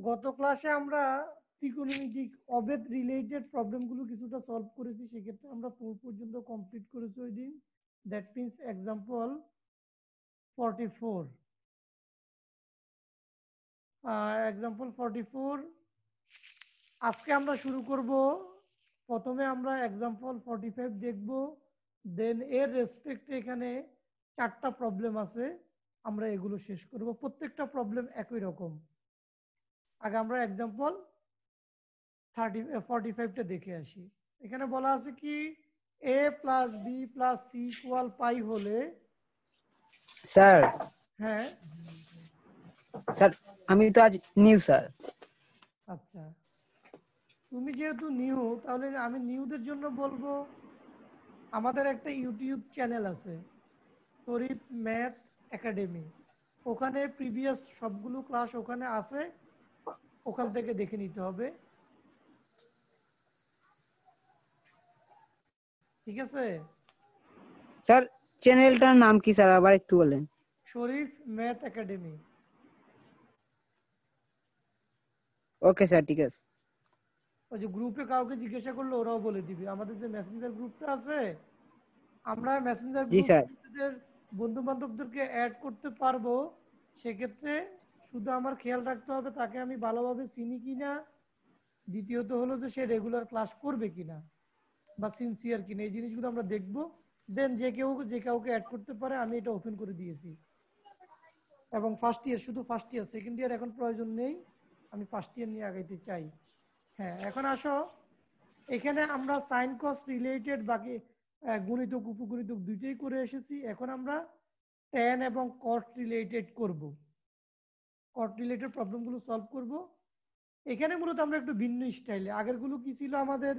গত ক্লাসে আমরা ত্রিকোণমিতিক অবেদ রিলেটেড প্রবলেমগুলো কিছুটা সলভ করেছি, সেক্ষেত্রে আমরা 4 পর্যন্ত কমপ্লিট করেছি ওই দিন। That means example 44। এক্সাম্পল 44 আজকে আমরা শুরু করব। প্রথমে আমরা এক্সাম্পল 45 দেখব, দেন এর রেসপেক্টে এখানে 4টা প্রবলেম আছে, আমরা এগুলো শেষ করব। প্রত্যেকটা প্রবলেম একই রকম। আগে আমরা এক্সাম্পল 45টা দেখে আসি। এখানে বলা আছে কি, a plus B plus C equal pi হলে। স্যার হ্যাঁ স্যার আমি তো আজ নিউ স্যার। আচ্ছা, তুমি যেহেতু নিউ, তাহলে আমি নিউদের জন্য বলবো, আমাদের একটা ইউটিউব চ্যানেল আছে শরীফ ম্যাথ একাডেমি। ওখানে প্রিভিয়াস সবগুলো ক্লাস ওখানে আছে, ওখান থেকে দেখে নিতে হবে। ঠিক আছে? স্যার চ্যানেলটার নাম কি স্যার, আবার একটু বলেন? শরীফ ম্যাথ একাডেমি। ওকে স্যার, ঠিক আছে। ওই যে গ্রুপে কাউকে জিজ্ঞাসা করলে ওরাও বলে দিবে। আমাদের যে মেসেঞ্জার গ্রুপটা আছে, আমরা মেসেঞ্জার জি গ্রুপ স্যার। নিজেদের বন্ধু বান্ধবদেরকে অ্যাড করতে পারবো। সেক্ষেত্রে শুধু আমার খেয়াল রাখতে হবে তাকে আমি ভালোভাবে চিনি কিনা, দ্বিতীয়ত হলো যে সে রেগুলার ক্লাস করবে কিনা বা সিনসিয়ার কিনা, এই জিনিসগুলো আমরা দেখবো। দেন যে কাউকে অ্যাড করতে পারে, আমি এটা ওপেন করে দিয়েছি। এবং ফার্স্ট ইয়ার, শুধু ফার্স্ট ইয়ার, সেকেন্ড ইয়ার এখন প্রয়োজন নেই, আমি ফার্স্ট ইয়ার নিয়ে আগাইতে চাই। হ্যাঁ, এখন আসো, এখানে আমরা সাইন কস রিলেটেড বাকি গুণিতক উপগুণিতক দুইটাই করে এসেছি। এখন আমরা ট্যান এবং কট রিলেটেড করব, কট রিলেটেড প্রবলেমগুলো সলভ করব। এখানে মূলত আমরা একটু ভিন্ন স্টাইলে, আগেরগুলো কি ছিল আমাদের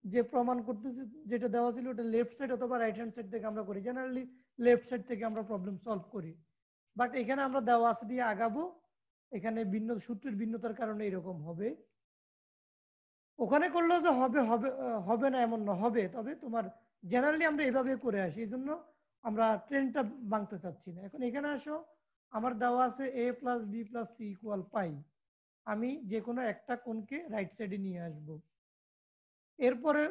যে প্রমাণ করতেছে যেটা দেওয়া ছিল ওটা লেফট সাইড অথবা রাইট হ্যান্ড সাইড থেকে আমরা করি, জেনারেলি লেফট সাইড থেকে আমরা প্রবলেম সলভ করি। বাট এখানে আমরা দেওয়া আছে দিয়ে আগাবো। এখানে ভিন্ন সূত্রের ভিন্নতার কারণে এরকম হবে। ওখানে করলেও যে হবে হবে হবে না এমন না, হবে, তবে তোমার জেনারেলি আমরা এভাবে করে আসি, এই জন্য আমরা ট্রেনটা ভাঙতে চাচ্ছি না। এখন এখানে আসো, আমার দেওয়া আছে a plus B plus C equal pi. আমি যে কোনো একটা কোণকে রাইট সাইডে নিয়ে আসব। এরপরে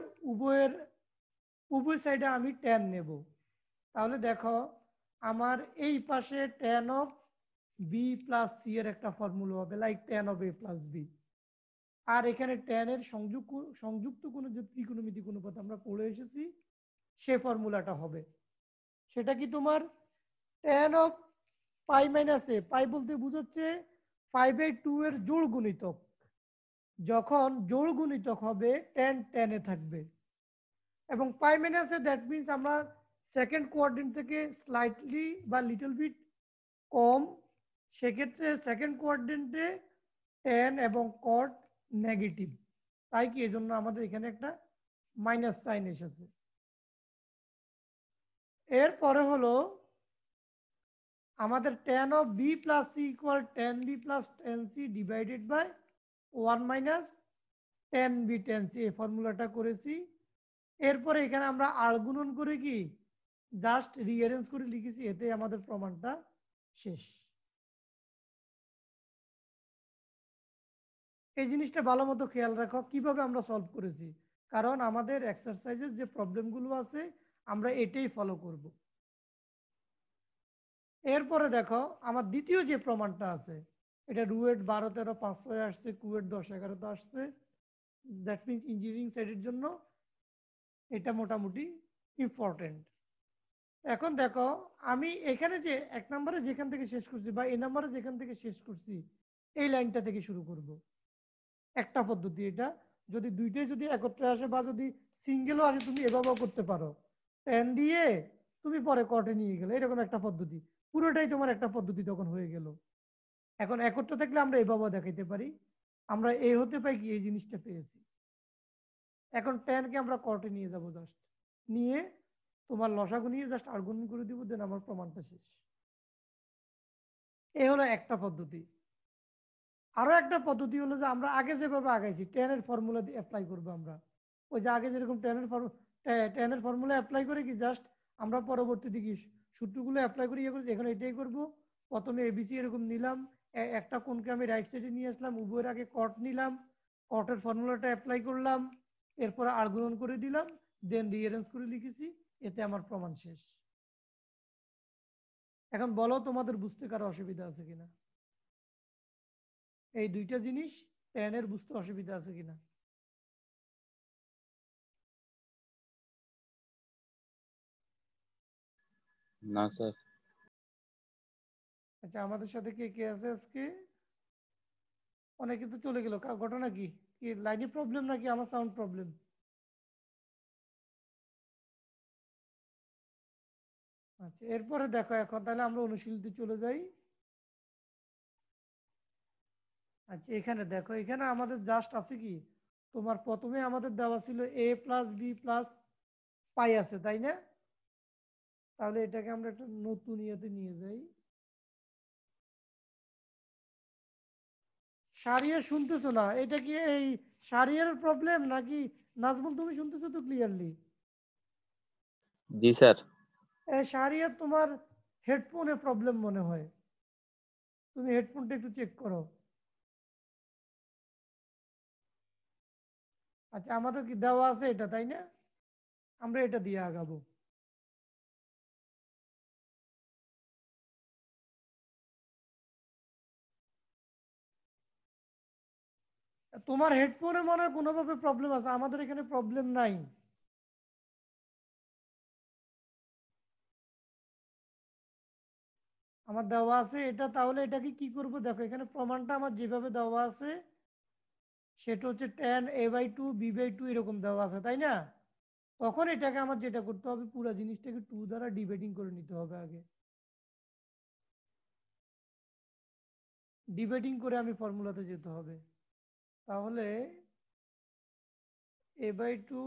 উভয় সাইডে আমি ট্যান নেব। তাহলে দেখো, আমার এই পাশে tan of B plus C এর একটা ফর্মুলা হবে, like tan of A plus B. আর এখানে ট্যানের সংযুক্ত কোনো যে ত্রিকোণমিতিক অনুপাত আমরা পড়ে এসেছি, সে ফর্মুলাটা হবে। সেটা কি তোমার ট্যান অফ পাই মাইনাস এ, পাই বলতে বুঝাচ্ছে 5/2 এর জোড় গুণিতক। যখন জোড় গুণিতক হবে ট্যান ট্যানে থাকবে। এবং পাই মাইনাস এ, দ্যাট মিনস আমরা সেকেন্ড কোয়াড্রেন্ট থেকে স্লাইটলি বা লিটল বিট কম, সেক্ষেত্রে সেকেন্ড কোয়াড্রেন্টে ট্যান এবং কট নেগেটিভ। তাই কি এই জন্য আমাদের এখানে একটা মাইনাস সাইন এসেছে। এরপরে হলো আমাদের tan of B plus C equal tan B plus tan C divided by 1 minus tan B tan C, এই ফর্মুলাটা করেছি। এরপরে এখানে আমরা আর গুণন করে কি জাস্ট রিঅ্যারেঞ্জ করে লিখেছি, এতে আমাদের প্রমাণটা শেষ। এই জিনিসটা ভালো মতো খেয়াল রাখো কিভাবে আমরা সলভ করেছি, কারণ আমাদের এক্সারসাইজের যে প্রবলেমগুলো আছে আমরা এটাই ফলো করব। এরপরে দেখো, আমার দ্বিতীয় যে প্রমাণটা আছে, এটা রুয়েট 12, 13, 5, 6 আসছে, কুয়েট 10, 11 আসছে। দ্যাট মিনস ইঞ্জিনিয়ারিং সাইডের জন্য এটা মোটামুটি ইম্পর্টেন্ট। এখন দেখো, আমি এখানে যে এক নম্বরে যেখান থেকে শেষ করছি বা এই নম্বরে যেখান থেকে শেষ করছি, এই লাইনটা থেকে শুরু করব। একটা পদ্ধতি এটা। যদি দুইটাই যদি একত্রে আসে বা যদি সিঙ্গেলও আসে, তুমি এভাবেও করতে পারো, টেন দিয়ে তুমি পরে কটে নিয়ে গেলে, এরকম একটা পদ্ধতি। পুরোটাই তোমার একটা পদ্ধতি তখন হয়ে গেল। এখন একত্রে থাকলে আমরা এভাবেও দেখাইতে পারি, আমরা এই হতে পাই কি এই জিনিসটা পেয়েছি। এখন টেনকে আমরা কটে নিয়ে যাব, জাস্ট নিয়ে তোমার লসাগু নিয়ে জাস্ট আর্গুন করে দিব, দেন আমার প্রমাণটা শেষ। এই হলো একটা পদ্ধতি। আরো একটা পদ্ধতি হলো যে আমরা আগে যেভাবে আগাইছি টেনের ফর্মুলা দিয়ে অ্যাপ্লাই করবো আমরা। ওই যে আগে যেরকম টেনের ফর্মুলা অ্যাপ্লাই করে কি জাস্ট আমরা পরবর্তী দিকে সূত্রগুলো অ্যাপ্লাই করি, ইয়ে করি, এখন এটাই করবো। প্রথমে এবিসি এরকম নিলাম, একটা কোণকে আমি রাইট সাইডে নিয়ে আসলাম, উভয়ের আগে কট নিলাম, কটের ফর্মুলাটা অ্যাপ্লাই করলাম, এরপরে আর গুণন করে দিলাম, দেন রিঅ্যারেঞ্জ করে লিখেছি, এতে আমার প্রমাণ শেষ। এখন বলো তোমাদের বুঝতে কারো অসুবিধা আছে কিনা, এই দুইটা জিনিস tan এর বুঝতে অসুবিধা আছে কিনা? না স্যার। আচ্ছা, আমাদের সাথে কে কে আছে আজকে? অনেকে তো চলে গেল, ঘটনা কি? কি লাইনে প্রবলেম নাকি আমার সাউন্ড প্রবলেম? আচ্ছা, এরপরে দেখো, এখন তাহলে আমরা অনুশীলনীতে চলে যাই। আচ্ছা, এখানে দেখো, এখানে আমাদের জাস্ট আছে কি, তোমার প্রথমে আমাদের দেওয়া ছিল a plus B plus pi আছে, তাই না? তাহলে এটাকে আমরা একটা নতুন ইয়েতে নিয়ে যাই। সারিয়া শুনতেছো না? এটা কি এই সারিয়ার প্রবলেম নাকি? নাজমুল, তুমি শুনতেছো তো ক্লিয়ারলি? জি স্যার। শাহরিয়ার, তোমার হেডফোনে প্রবলেম মনে হয়, তুমি হেডফোনটা একটু চেক করো। আচ্ছা, আমাদের কি দেওয়া আছে এটা, তাই না? আমরা এটা দিয়ে আগাবো। তোমার হেডফোনে মনে হয় কোনোভাবে প্রবলেম আছে, আমাদের এখানে প্রবলেম নাই। আমার দেওয়া আছে এটা, তাহলে এটাকে কি করব দেখো, এখানে প্রমাণটা আমার যেভাবে দেওয়া আছে সেটা হচ্ছে tan a/2 b/2 এরকম দেওয়া আছে, তাই না? তখন এটাকে আমার যেটা করতে হবে, পুরো জিনিসটাকে 2 দ্বারা ডিভাইডিং করে নিতে হবে আগে। ডিভাইডিং করে আমি ফর্মুলাতে যেতে হবে। তাহলে a/2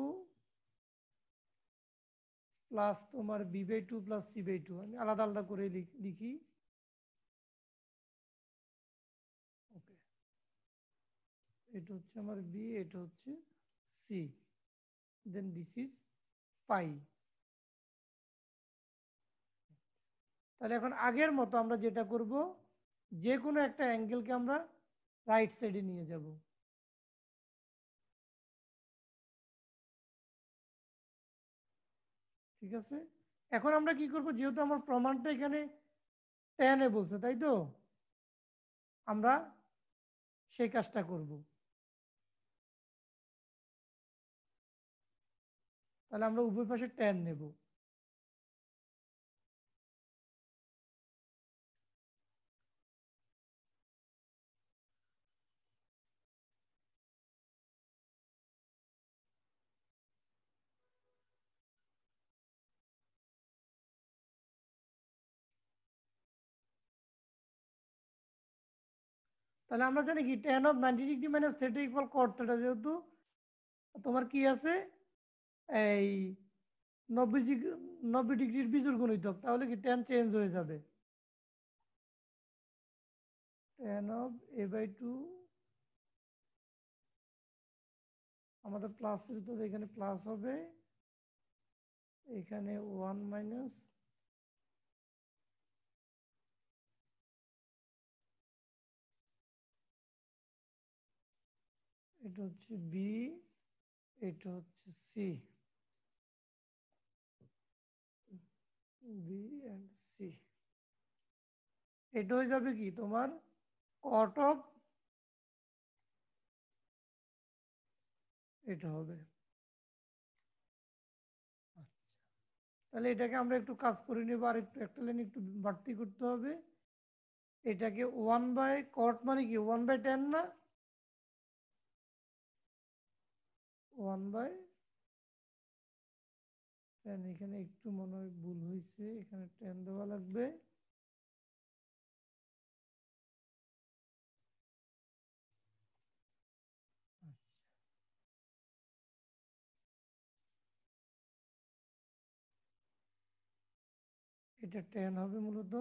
প্লাস তোমার b/2 প্লাস c/2, আমি আলাদা আলাদা করে লিখি। ওকে, এটা হচ্ছে আমার বি, এটা হচ্ছে সি, দেন দিস ইজ পাই। তাহলে এখন আগের মতো আমরা যেটা করব, যে কোনো একটা অ্যাঙ্গেলকে আমরা রাইট সাইডে নিয়ে যাব। ঠিক আছে, এখন আমরা কি করব, যেহেতু আমার প্রমাণটা এখানে tan এ বলছে, তাই তো আমরা সেই কাজটা করব। তাহলে আমরা উভয় পাশে tan নেব। তাহলে আমরা জানি কি tan of 90 degree minus theta equal cot theta, যেহেতু তোমার কি আছে, এই 90 ডিগ্রি, 90 ডিগ্রির বিজোড় গুণিতক, তাহলে কি tan চেঞ্জ হয়ে যাবে। tan অফ a/2, আমাদের প্লাস তো এখানে প্লাস হবে, এখানে 1 মাইনাস এটা হচ্ছে বি, এটা হচ্ছে সি, বি এন্ড সি। এটা হয়ে যাবে কি তোমার কট অফ, এটা হবে। আচ্ছা, তাহলে এটাকে আমরা একটু কাজ করে নেব, আর একটু একটা লাইন একটু বাড়তি করতে হবে। এটাকে 1/cot মানে কি 1/10 না? 1/10, এখানে একটু মনে হয় ভুল হয়েছে, এখানে 10 দেওয়া লাগবে। আচ্ছা, এটা 10 হবে মূলত,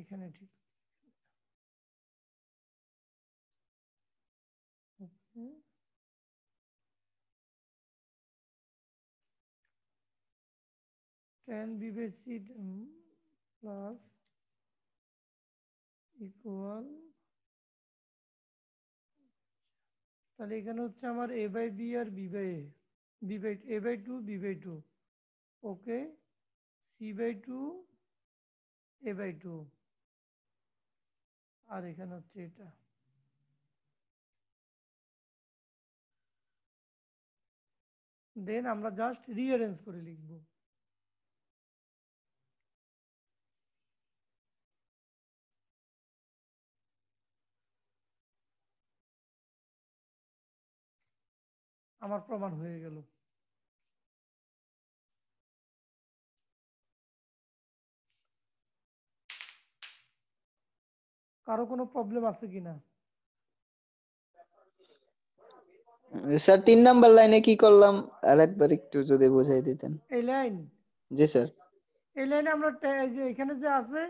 এখানে ঠিক। ওকে, tan b/c প্লাস ইকুয়াল, তাহলে এখানে হচ্ছে আমার a বাই বি আর b by A, a by two b by two, okay, c by two a by two, আর এখানে হচ্ছে এটা। দেন আমরা জাস্ট রিঅ্যারেঞ্জ করে লিখব। আমার প্রমাণ হয়ে গেল। কারো কোনো প্রবলেম আছে কিনা? স্যার 3 নাম্বার লাইনে কি করলাম আরেকবার একটু যদি বুঝাই দিতেন। এই লাইন, জি স্যার। এই লাইনে আমরা এই যে এখানে যে আছে,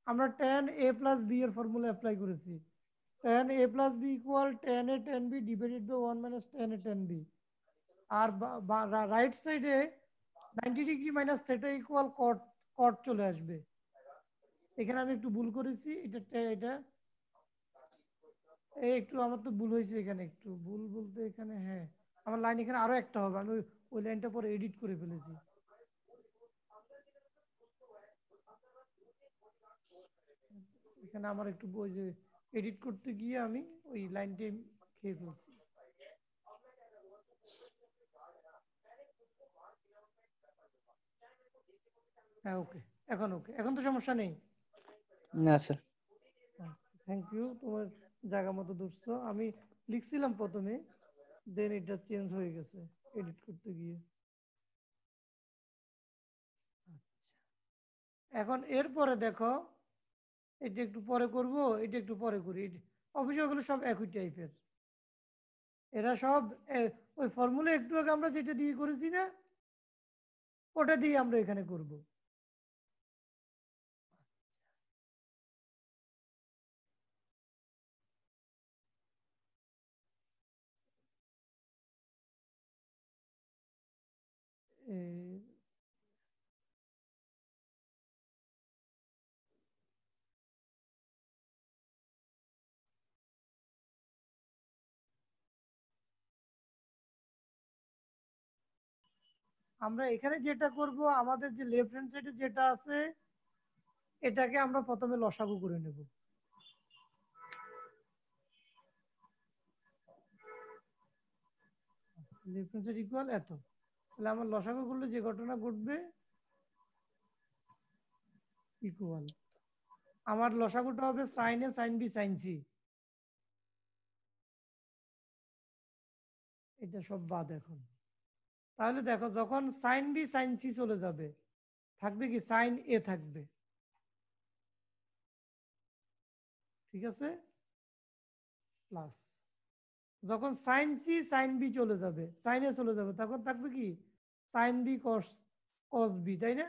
আমরা tan a প্লাস বি এর ফর্মুলা অ্যাপ্লাই করেছি। tan a plus B equal tan a tan b divided by 1 minus tan a tan b। আর রাইট সাইডে 90 degree minus theta equal cot, cot চলে আসবে। এখানে আমি একটু ভুল করেছি, এটা এই একটু আমার তো ভুল হয়েছে, এখানে একটু ভুল বলতে এখানে, হ্যাঁ আমার লাইন এখানে আরো একটা হবে, আমি ওই লাইনটা পরে এডিট করে ফেলেছি। এখানে আমার একটু ওই যে এডিট করতে গিয়ে আমি ওই লাইনটি খেয়ে ফেলছি। হ্যাঁ ওকে, এখন ওকে, এখন তো সমস্যা নেই। না স্যার। থ্যাংক ইউ, তোমার জায়গা মতো ধরছো। আমি লিখছিলাম প্রথমে, দেন এটা চেঞ্জ হয়ে গেছে এডিট করতে গিয়ে। এখন এরপরে দেখো, এটা একটু পরে করব, এটা একটু পরে করি। অবশ্যই ওগুলো সব একই টাইপের, এরা সব ওই ফর্মুলা একটু আগে আমরা যেটা দিয়ে করেছি না, ওটা দিয়ে আমরা এখানে করব। আমরা এখানে যেটা করব, আমাদের যে লেফট হ্যান্ড সাইডে যেটা আছে, এটাকে আমরা প্রথমে লসাগু করে নেব। লেফট হ্যান্ড সাইড ইকুয়াল এত, তাহলে আমার লসাগু করলে যে ঘটনা ঘটবে, ইকুয়াল আমার লসাগুটা হবে sign A sine B sign C. এটা সব বাদ এখন। তাহলে দেখো, যখন সাইন বি সাইন সি চলে যাবে, থাকবে কি সাইন এ থাকবে, ঠিক আছে, প্লাস যখন সাইন সি সাইন বি চলে যাবে, সাইন এ চলে যাবে, তখন থাকবে কি সাইন বি কস, কস বি, তাই না?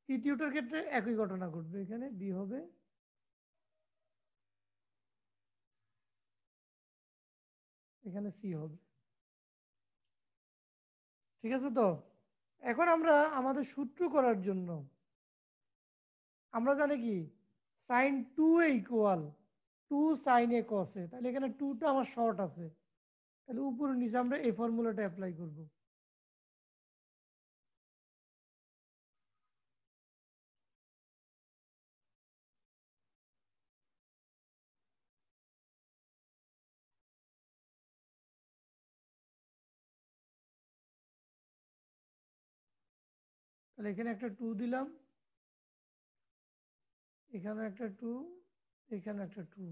তৃতীয়টার ক্ষেত্রে একই ঘটনা ঘটবে, এখানে বি হবে, এখানে সি হবে, ঠিক আছে তো। এখন আমরা আমাদের সূত্র করার জন্য আমরা জানি কি sine two A equal to sine A cos A, তাহলে এখানে টুটা আমার শর্ট আছে, তাহলে উপরে নিচে আমরা এই ফর্মুলাটা অ্যাপ্লাই করব। তাহলে এখানে একটা টু দিলাম, এখানে একটা টু, এখানে একটা টু,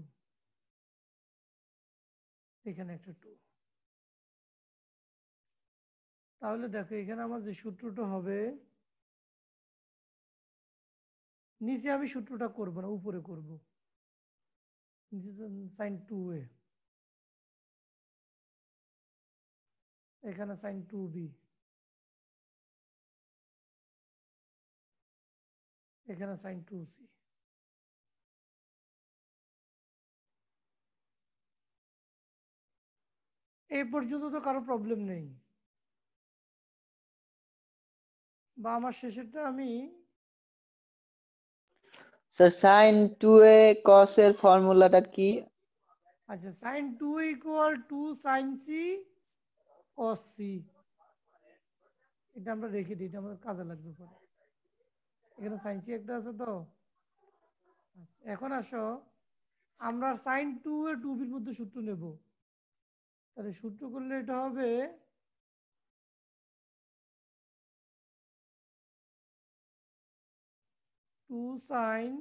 এখানে একটা টু। তাহলে দেখো এখানে আমার যে সূত্রটা হবে, নিচে আমি সূত্রটা করব না, উপরে করব। সাইন টু এ, এখানে সাইন টু বি, এখানে সাইন টু সি। এই পর্যন্ত তো কারো প্রবলেম নেই, বা আমার শেষেরটা আমি স্যার sin 2a cos এর ফর্মুলাটা কি? আচ্ছা sin 2 equal to sin c cos c, এটা আমরা রেখে দিই, এটা আমাদের কাজে লাগবে পরে। এখানে sin c একটা আছে তো। আচ্ছা এখন আসো আমরা sin 2 এর 2b এর মধ্যে সূত্র নেব। তাহলে সূত্র করলে এটা হবে 2 sin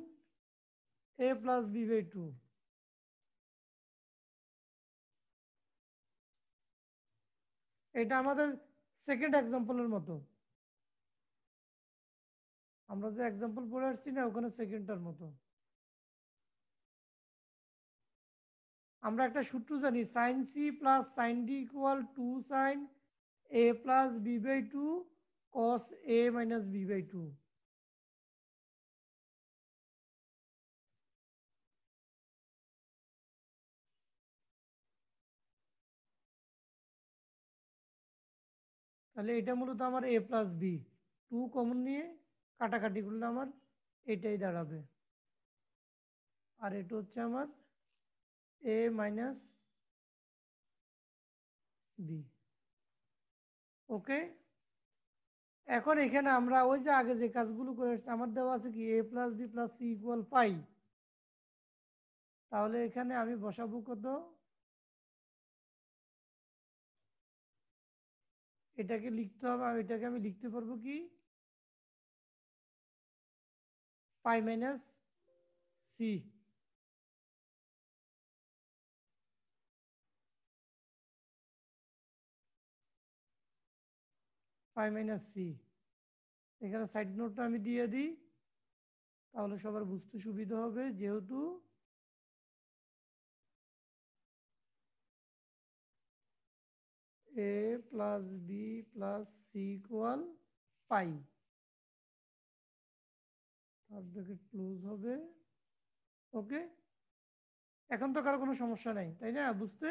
a plus b by 2। এটা আমাদের সেকেন্ড এক্সাম্পলের মতো, আমরা যে এক্সাম্পল পড়ে আসছি না ওখানে সেকেন্ডটার মতো। আমরা একটা সূত্র জানি sin c plus sin d equal 2 sin a plus b by 2 cos a minus b by 2। তাহলে এটা মূলত আমার a প্লাস b, 2 কমন নিয়ে কাটাকাটি করলে আমার এটাই দাঁড়াবে। আর এটা হচ্ছে আমার a মাইনাস b। ওকে, এখন এখানে আমরা ওই যে আগে যে কাজগুলো করে এসেছি আমার দেওয়া আছে কি a plus b plus c equal পাই। তাহলে এখানে আমি বসাবো কত, এটাকে লিখতে হবে, আর এটাকে আমি লিখতে পারবো কি পাই মাইনাস সি। পাই মাইনাস সি, এখানে সাইড নোটটা আমি দিয়ে দিই, তাহলে সবার বুঝতে সুবিধা হবে। যেহেতু A plus B plus C equal pi, তার ব্র্যাকেট ক্লোজ হবে। ওকে, এখন তো কারো কোনো সমস্যা নাই তাই না বুঝতে?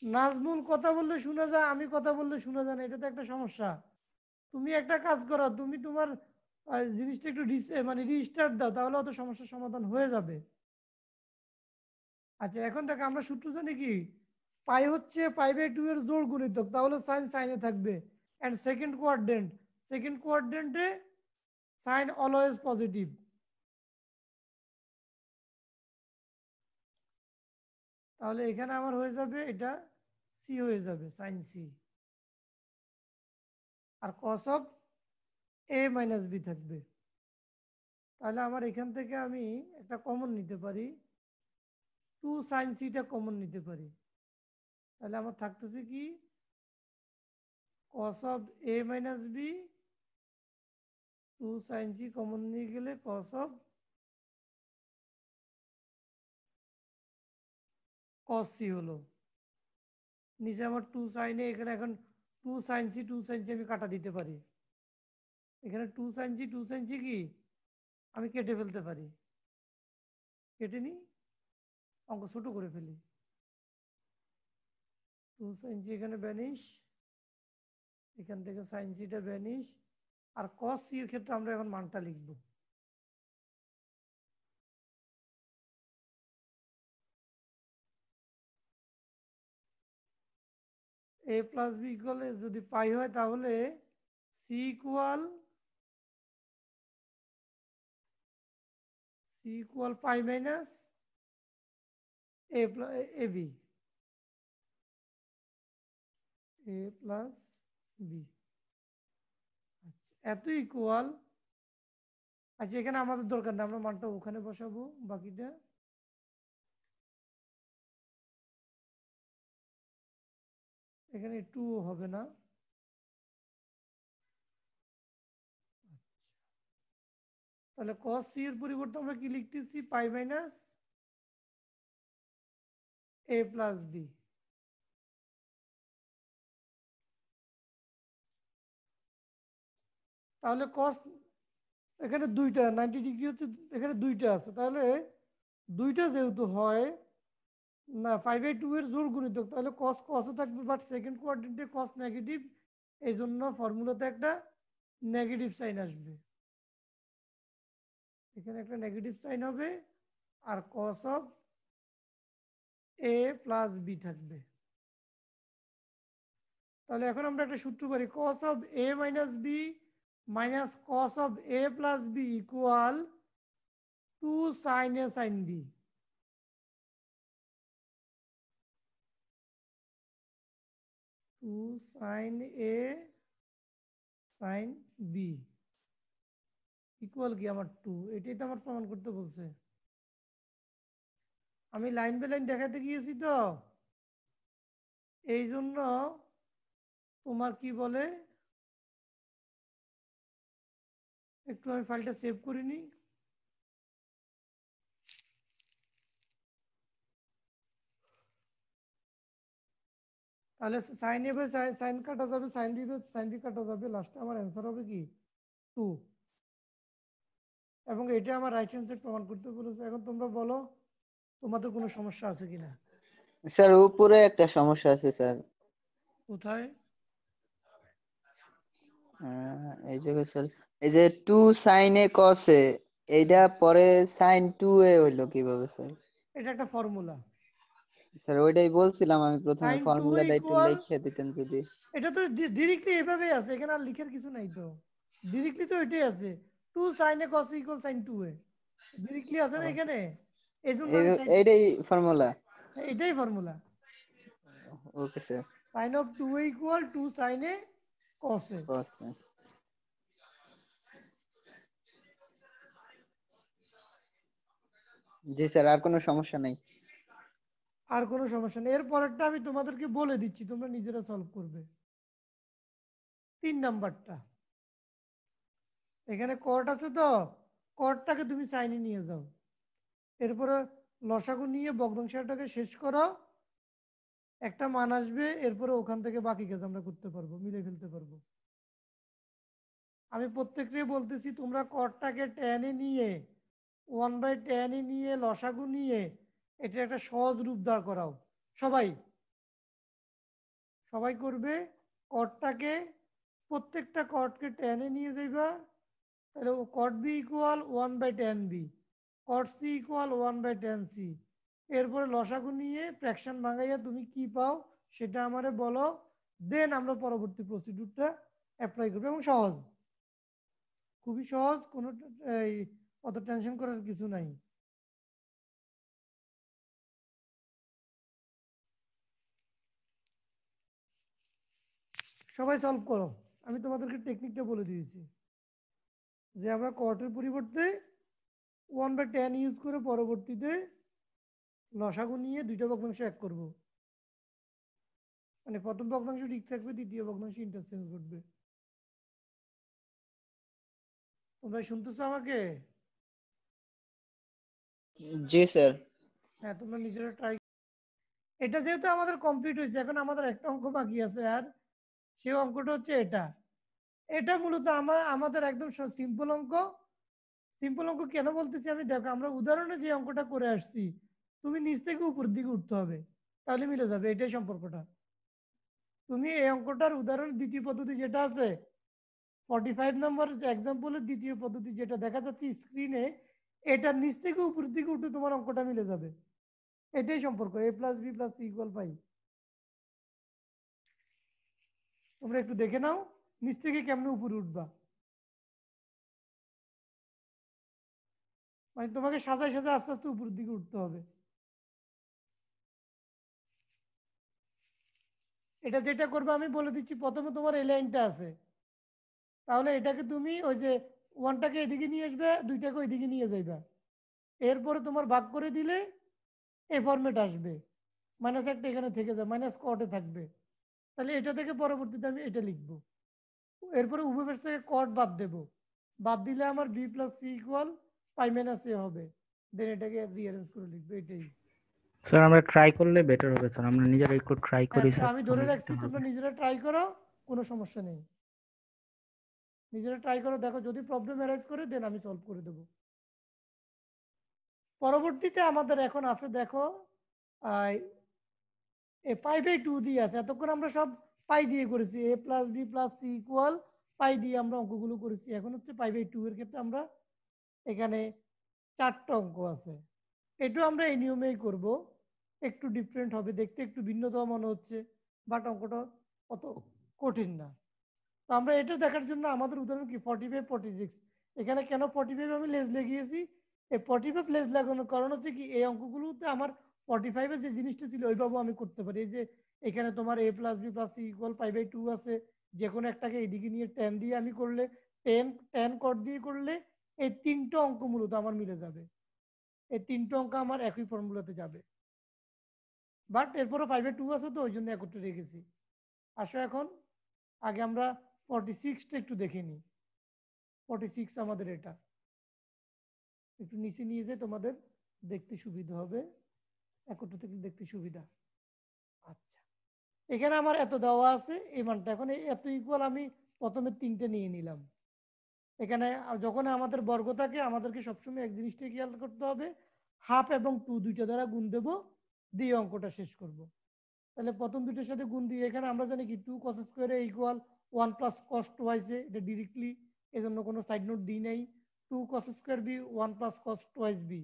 নাজমুল কথা বললে শোনা যায়, আমি কথা বললে শোনা যায় না, এটা তো একটা সমস্যা। তুমি একটা কাজ করো, তুমি তোমার জিনিসটা একটু মানে রিস্টার্ট দাও, তাহলে অত সমস্যার সমাধান হয়ে যাবে। আচ্ছা এখন দেখো আমরা সূত্র জানি কি পাই হচ্ছে পাই বাই 2 এর জোড় গুণিতক, তাহলে সাইন সাইনে থাকবে। এন্ড সেকেন্ড কোয়াড্রেন্টে সাইন অলওয়েজ পজিটিভ। তাহলে এখানে আমার হয়ে যাবে এটা সি হয়ে যাবে, সাইন সি। আর cos of A minus B থাকবে। তাহলে আমার এখান থেকে আমি একটা কমন নিতে পারি, 2 সাইন সিটা কমন নিতে পারি। তাহলে আমার থাকতেছে কি cos of A minus B, 2 sine C common নিয়ে গেলে কস অফ কস সি হলো। নিচে আমার 2 সাইনে, এখানে এখন 2 সাইন সি আমি কাটা দিতে পারি। এখানে 2 সাইন সি কি আমি কেটে ফেলতে পারি, কেটে নিই, অঙ্ক ছোট করে ফেলি। 2 সাইন সি এখানে ব্যানিশ, এখান থেকে সাইন সিটা ব্যানিশ। আর কস সি এর ক্ষেত্রে আমরা এখন মানটা লিখব। এ প্লাস বি ইকুয়াল যদি পাই হয় তাহলে C equal pi minus A B, A plus B. আচ্ছা এত ইকুয়াল, আচ্ছা এখানে আমাদের দরকার না, আমরা মানটা ওখানে বসাবো বাকিটা। এখানে টু হবে না। তাহলে cos c এর পরিবর্তে আমরা কি লিখতেছি পাই মাইনাস এ প্লাস বি। তাহলে cos এখানে দুইটা 90 ডিগ্রি হচ্ছে, এখানে দুইটা আছে, তাহলে দুইটা যেহেতু হয় না 5/2 এর জোড় গুণিতক, তাহলে cos cosও থাকবে, বাট সেকেন্ড কোয়াড্রেন্টে cos নেগেটিভ, এই জন্য ফর্মুলাতে একটা নেগেটিভ সাইন আসবে, এখানে একটা নেগেটিভ সাইন হবে, আর cos of a plus B থাকবে। তাহলে এখন আমরা একটা সূত্র পারি, cos of a minus B minus cos of a plus B equal 2 sin a sin b। Two sine A sine B equal কি আমার 2, এটাই তো আমার প্রমাণ করতে বলছে। আমি লাইন বাই লাইন দেখাতে গিয়েছি তো, এই জন্য তোমার কি বলে, একটু আমি ফাইলটা সেভ করে নিই। তাহলে সাইন এ বাই সাইন কাটা যাবে, sine B by sine B কাটা যাবে, লাস্টে আমার অ্যান্সার হবে কি 2, এবং এটা আমার রাইট হ্যান্ড সাইড প্রমাণ করতে বলেছে। এখন তোমরা বলো তোমাদের কোনো সমস্যা আছে কিনা। স্যার উপরে একটা সমস্যা আছে স্যার। কোথায়? এই জায়গায় স্যার, এই যে 2 sin a cos a, এইটা পরে sin 2a হইলো কিভাবে স্যার? এটা একটা ফর্মুলা, স্যার ওইটাই বলছিলাম আমি প্রথমে, সাইন 2 ফর্মুলাটা একটু ইকুয়াল, লিখে দিতেন যদি। এটা তো ডিরেক্টলি এভাবেই আছে, এখানে আর লিখার কিছু নাই তো, ডিরেক্টলি তো এটাই আছে, 2 sin a cos equal sin 2a, directly আছে না এখানে, এই জন্য আমি এইটাই ফর্মুলা। এটাই formula, okay sir. sin of 2a equal 2 sin a cos a। cos a। জি স্যার, আর কোনো সমস্যা নাই। আর কোনো সমস্যা নেই, এর পরেরটা আমি তোমাদেরকে বলে দিচ্ছি, তোমরা নিজেরা সলভ করবে। 3 নাম্বারটা, এখানে কট আছে তো, কটটাকে তুমি সাইনে নিয়ে যাও, এরপরে লসাগু নিয়ে ভগ্নাংশটাকে শেষ করো, একটা মান আসবে, এরপরে ওখান থেকে বাকি কাজ আমরা করতে পারবো, মিলে ফেলতে পারবো। আমি প্রত্যেকটাই বলতেছি, তোমরা কটটাকে টেনে নিয়ে 1/10 নিয়ে লসাগু নিয়ে এটা একটা সহজ রূপ দাঁড় করাও, সবাই সবাই করবে। কটটাকে প্রত্যেকটা কটকে টেনে নিয়ে যাইবা, তাহলে cot B equal 1/10 B, cot C equal 1/10 C, এরপরে লসাগু নিয়ে ফ্র্যাকশন ভাঙাইয়া তুমি কি পাও সেটা আমারে বলো, দেন আমরা পরবর্তী প্রসিডিউরটা অ্যাপ্লাই করবো, এবং সহজ, খুবই সহজ, কোনো এই অত টেনশন করার কিছু নাই। সবাই সলভ করো, আমি তোমাদেরকে টেকনিকটা বলে দিয়েছি, যে আমরা কটের পরিবর্তে 1/10 ইউজ করে পরবর্তীতে লসাগু নিয়ে দুইটা ভগ্নাংশ এক করব, মানে প্রথম ভগ্নাংশ ঠিক থাকবে, দ্বিতীয় ভগ্নাংশ ইন্টারচেঞ্জ ঘটবে। তোমরা শুনতেছো আমাকে? জি স্যার। হ্যাঁ, তোমরা নিজেরা ট্রাই। এটা যেহেতু আমাদের কমপ্লিট হয়েছে, এখন আমাদের একটা অঙ্ক বাকি আছে, আর সেই অঙ্কটা হচ্ছে এটা। এটা মূলত আমাদের একদম সিম্পল অঙ্ক। সিম্পল অঙ্ক কেন বলতেছি আমি, দেখো আমরা উদাহরণে যে অঙ্কটা করে আসছি, তুমি নিচ থেকে উপর দিকে উঠতে হবে, তাহলে মিলে যাবে, এটাই সম্পর্কটা। তুমি এই অঙ্কটার উদাহরণ দ্বিতীয় পদ্ধতি যেটা আছে 45 নম্বর এক্সাম্পলের দ্বিতীয় পদ্ধতি যেটা দেখা যাচ্ছে স্ক্রিনে, এটার নিচ থেকে উপর দিকে উঠে তোমার অঙ্কটা মিলে যাবে, এটাই সম্পর্ক, a plus B plus C equal 5। তোমরা একটু দেখে নাও নিচ থেকে কেমনে উপরে উঠবা, মানে তোমাকে সাজায় সাজায় আস্তে আস্তে উপরের দিকে উঠতে হবে। এটা যেটা করবে আমি বলে দিচ্ছি, প্রথমে তোমার এই লাইনটা আছে, তাহলে এটাকে তুমি ওই যে ওয়ানটাকে এদিকে নিয়ে আসবে, দুইটাকে ওইদিকে নিয়ে যাইবা, এরপরে তোমার ভাগ করে দিলে এই ফরম্যাট আসবে, মাইনাস একটা এখানে থেকে যাবে, মাইনাস কটে থাকবে, তাহলে এটা থেকে পরবর্তীতে আমি এটা লিখবো, এরপরে উভয় পাশ থেকে কট বাদ দেব, বাদ দিলে আমার B plus C equal pi minus A হবে, দেন এটাকে রিঅ্যারেঞ্জ করে লিখবে, এটাই। স্যার আমরা ট্রাই করলে বেটার হবে স্যার, আমরা নিজেরা একটু ট্রাই হ্যাঁ, করি স্যার, আমি ধরে তাহলে রাখছি, better হবে। তোমরা নিজেরা ট্রাই করো, কোনো সমস্যা নেই। নিজেরা ট্রাই করে দেখো, যদি প্রবলেম অ্যারাইজ করে দেন আমি সলভ করে দেব। পরবর্তীতে আমাদের এখন আছে দেখো পাই বাই 2 দিয়ে আছে। এতক্ষণ আমরা সব পাই দিয়ে করেছি, a plus B plus C equal pi দিয়ে আমরা অঙ্কগুলো করেছি। এখন হচ্ছে পাই বাই 2 এর ক্ষেত্রে আমরা এখানে 4টা অঙ্ক আছে। এটাও আমরা এই নিয়মেই করব, একটু ডিফারেন্ট হবে, দেখতে একটু ভিন্নতম মনে হচ্ছে, বাট অঙ্কটা অত কঠিন না। তো আমরা এটা দেখার জন্য আমাদের উদাহরণ কি 45 46। এখানে কেন 45 আমি লেজ লাগিয়েছি, এই 45 লেজ লাগানোর কারণ হচ্ছে কি এই অঙ্কগুলোতে আমার 45 এর যে জিনিসটা ছিল ওইভাবে আমি করতে পারি। এই যে এখানে তোমার a plus B plus C equal pi by 2 আছে, যে কোনো একটাকে এইদিকে নিয়ে 10 দিয়ে আমি করলে 10 কট দিয়ে করলে এই 3টা অঙ্ক মূলত আমার মিলে যাবে, এই 3টা অঙ্ক আমার একই ফর্মুলাতে যাবে। বাট এরপরও 5/2 আছে তো ওই জন্য একত্রে রেখেছি। আসো এখন আগে আমরা 46টা একটু দেখে নিই। 46 আমাদের এটা একটু নিচে নিয়ে যায়, তোমাদের দেখতে সুবিধা হবে, একত্র থেকে দেখতে সুবিধা। আচ্ছা, এখানে আমার এত দেওয়া আছে, এই মানটা এখন এত ইকুয়াল আমি প্রথমে 3টে নিয়ে নিলাম। এখানে যখন আমাদের বর্গ থাকে আমাদেরকে সবসময় এক জিনিসটা খেয়াল করতে হবে, হাফ এবং 2 দুইটা দ্বারা গুণ দেব, দিয়ে অঙ্কটা শেষ করব। তাহলে প্রথম দুইটার সাথে গুণ দিয়ে এখানে আমরা জানি কি 2 cos square equal 1 plus cos twice, এটা ডিরেক্টলি, এজন্য কোনো সাইড নোট দিই নাই। 2 cos square B 1 plus cos twice B,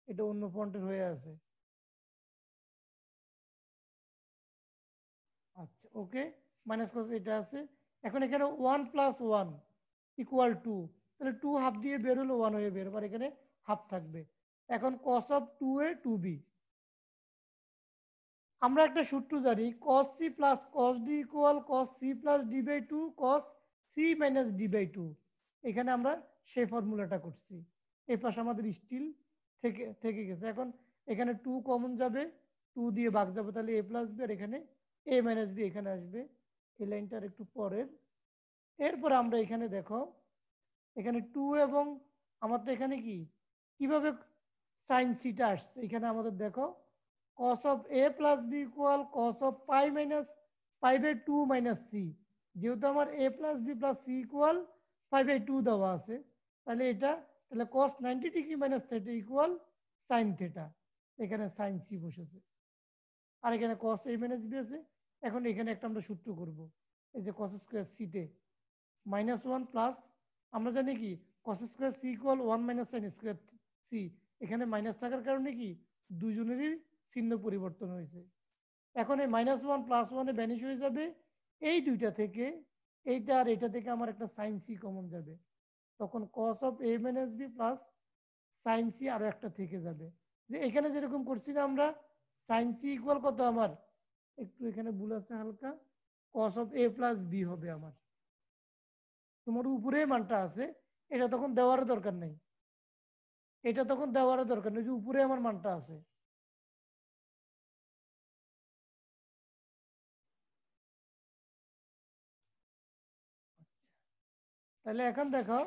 এটা অন্য ফন্টের হয়ে আছে। আচ্ছা ওকে, মাইনাস cos এটা আছে। এখন এখানে 1 প্লাস 1 ইকুয়াল 2, তাহলে 2 হাফ দিয়ে বের হলো 1 হয়ে বের, আর এখানে হাফ থাকবে। এখন cos অফ 2a 2b, আমরা একটা সূত্র জানি cos c plus cos d equal cos c plus d by 2 cos c minus d by 2। এখানে আমরা সেই ফর্মুলাটা করছি, এই পাশে আমাদের স্টিল থেকে থেকে গেছে। এখন এখানে 2 কমন যাবে, 2 দিয়ে ভাগ যাবে, তাহলে a প্লাস বি, আর এখানে a মাইনাস বি এখানে আসবে। এই লাইনটার একটু পরের। এরপরে আমরা এখানে দেখো এখানে 2 এবং আমার তো এখানে কি কিভাবে সাইন সিটা আসছে, এখানে আমাদের দেখো cos of a plus b equal cos of pi minus pi by 2 minus c, যেহেতু আমার a plus b plus c equal pi by 2 দেওয়া আছে, তাহলে এটা তাহলে cos 90 degree minus theta equal sin theta, এখানে sin c বসেছে, আর এখানে cos a minus b আছে। এখন এখানে একটা আমরা সূত্র করব, এই যে cos স্কয়ার c তে -1 প্লাস, আমরা জানি কি cos square c equal 1 minus sin square c, এখানে মাইনাস থাকার কারণে কি দুজনেরই চিহ্ন পরিবর্তন হয়েছে। এখন এই -1 +1 ভ্যানিশ হয়ে যাবে, এই দুইটা থেকে এইটা আর এটা থেকে আমার একটা সাইন সি কমন যাবে, তখন cos of a minus B plus sine C আরো একটা থেকে যাবে। যে এখানে যেরকম করছি না আমরা সাইন সি ইকুয়াল কত আমার, একটু এখানে ভুল আছে হালকা, cos of a plus B হবে আমার। তোমার উপরে মানটা আছে, এটা তখন দেওয়ার দরকার নেই, এটা তখন দেওয়ার দরকার নেই, যে উপরে আমার মানটা আছে। তাহলে এখন দেখো